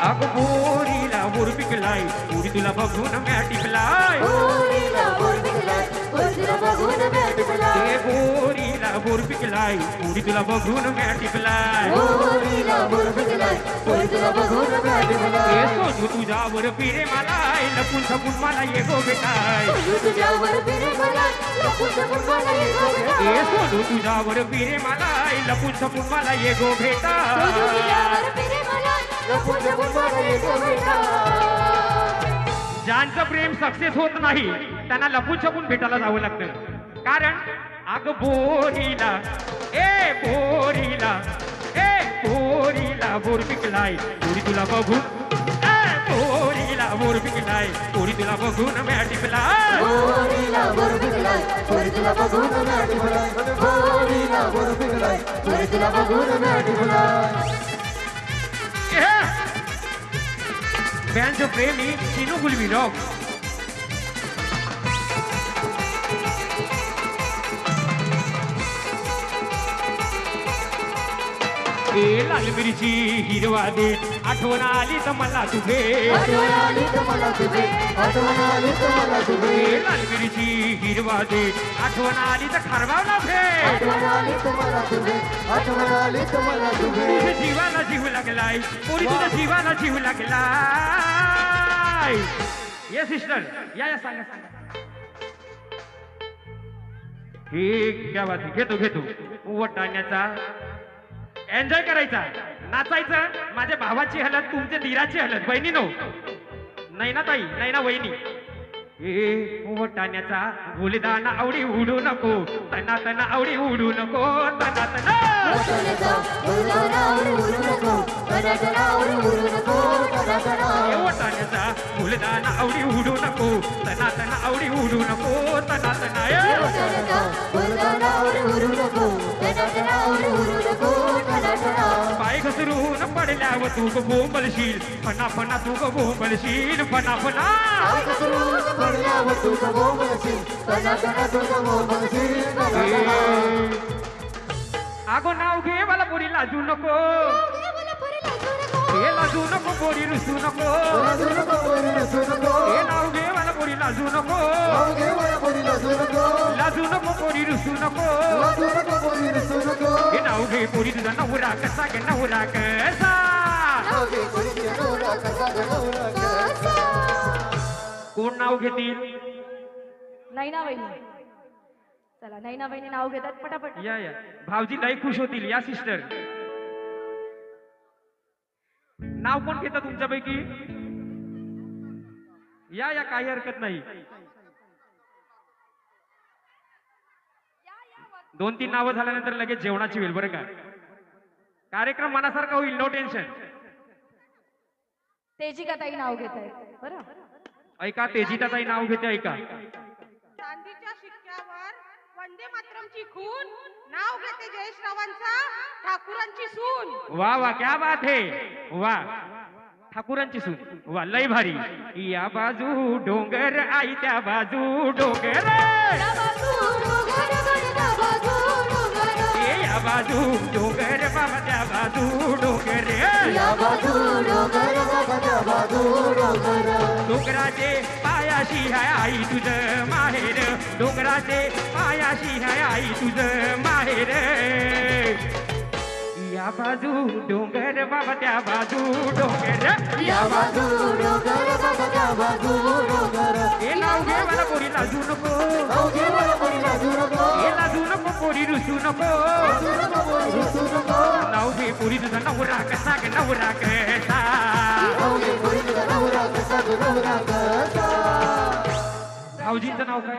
अग बोरीला बोर पिकलाय, पुरी तुला बघून म्या टिकलाय. बोरीला बोर पिकलाय, पुरी तुला बघून म्या टिकलाय. बोरीला बोर पिकलाय, पुरी तुला बघून म्या टिकलाय. बोरीला बोर पिकलाय, पुरी तुला बघून म्या टिकलाय. सोनू तुझ्यावर पिरे मलाय, लपून छपून मला ये गो भेटाय. सोनू तुझ्यावर पिरे मलाय, लपून छपून मला ये गो भेटाय. सोनू तुझ्यावर पिरे मलाय, लपून छपून मला ये गो भेटाय. सोनू तुझ्यावर पिरे मलाय, लपून छपून मला ये गो भेटाय. ज्यांचं प्रेम सक्सेस होत नाही त्यांना लपून छपून भेटायला जावं लागतं. कारण अग बोरीला बोरीला बोर पिकलाय, पुरी तुला बघून. बोरीला बोर पिकलाय, पुरी तुला बघून म्या टिकलाय. बोरीला बोर पिकलाय, पुरी तुला बघून म्या टिकलाय. बोरीला बोर पिकलाय, पुरी तुला बघून म्या टिकलाय. Banjo प्रेमी चिनू गुलवी रॉक. लाल मिरची हिरवा दे, आठवण आली तर मला तुझे. आठवण आली तर मला तुझे, आठवण आली तर मला तुझे. लाल मिरची हिरवा दे, आठवण आली तर खारवावला फे. आठवण आली तर मला तुझे, आठवण आली तर मला तुझे. तुझ्या जीवाला जीव लागलाय, पोरी तुझ्या जीवाला जीव लागलाय. ये सिस्टर या सांगा सांगा. हे क्या बात आहे. घेतो वटाण्याचा एन्जॉय करायचा, नाचायचं. माझ्या भावाची हलत, तुमच्या धीराची हलत. बहिणीनो, नैना ताई, नैना वहिनी. वटाण्याचा गुलदाना आवडी उडू नको, तना तना आवडी उडू नको, तना तना. वटाण्याचा गुलदाना आवडी उडू नको, तना तना आवडी उडू नको, तना तना. वटाण्याचा गुलदाना आवडी उडू नको, तना तना आवडी उडू नको, तना तना. वटाण्याचा गुलदाना आवडी उडू नको, तना तना आवडी उडू नको, तना तना. पाय घसरून पडल्यावर तू बोंबलशील, फना फना तू बोंबलशील, फना फना. पडल्यावर तू बोंबलशील, तना तना तू बोंबलशील, तना तना. अगो नाव घे मला पोरी लाजू नको, हे लाजू नको पोरी रुसू नको. लाजू नको पोरी रुसू नको, हे नाव घे मला पोरी लाजू नको, नाव घे मला पोरी लाजू नको. लाजू नको पोरी रुसू नको. लाजू नको पोरी रुसू नको. हे नाव घे पोरी तुझा नवरा कसा ग नवरा कसा. नाव घे पोरीचा नवरा कसा ग नवरा कसा. कोण नाव घेतील? नैना वहिनी. चला नैना बहिणी नाव घेतात पटापट. या या भाऊजी लय खुश होतील. या सिस्टर नाव कोण घेतं तुमच्यापैकी? या या काही हरकत नाही. 2-3 नावं झाल्यानंतर लगेच जेवणाची वेळ बरं का. कार्यक्रम मनासारखा होईल. No tension. तेजिका ताई नाव घेत आहेत बरं. ऐका तेजिता ताई नाव घेते. ऐका चांदीच्या शिक्क्यावर वंदे मातरमची खून नाव घेते जयश्रावांचा ठाकूरांची सून. वा वा क्या बात है. वा ठाकूरांची सून. वा लय भारी. या बाजू डोंगर आई त्या बाजू डोंगर. त्या बाजू डोंगर गड, त्या बाजू डोंगर. या बाजू डोंगर बाबा त्या बाजू डोंगर. या बाजू डोंगर बाबा त्या बाजू डोंगर. डोंगराचे पायाशी हाय आई तुझं माहेर. डोंगराचे पायाशी हाय आई तुझं माहेर. या बाजू डोंगर बाबा त्या बाजू डोंगर. या बाजू डोंगर बाबा त्या बाजू डोंगर. हे नाव घे मला पोरी लाजू नको. अवघे मला कोणी लाजू नको. हे लाजू नको पोरी रुसू नको. लाजू नको कोणी रुसू नको. नाव घे पोरी तुझा नवरा कसा ग नवरा कसा. अवघे कोणी तुझा नवरा कसा, तू नवरा कसा. भाऊजींचं नाव काय?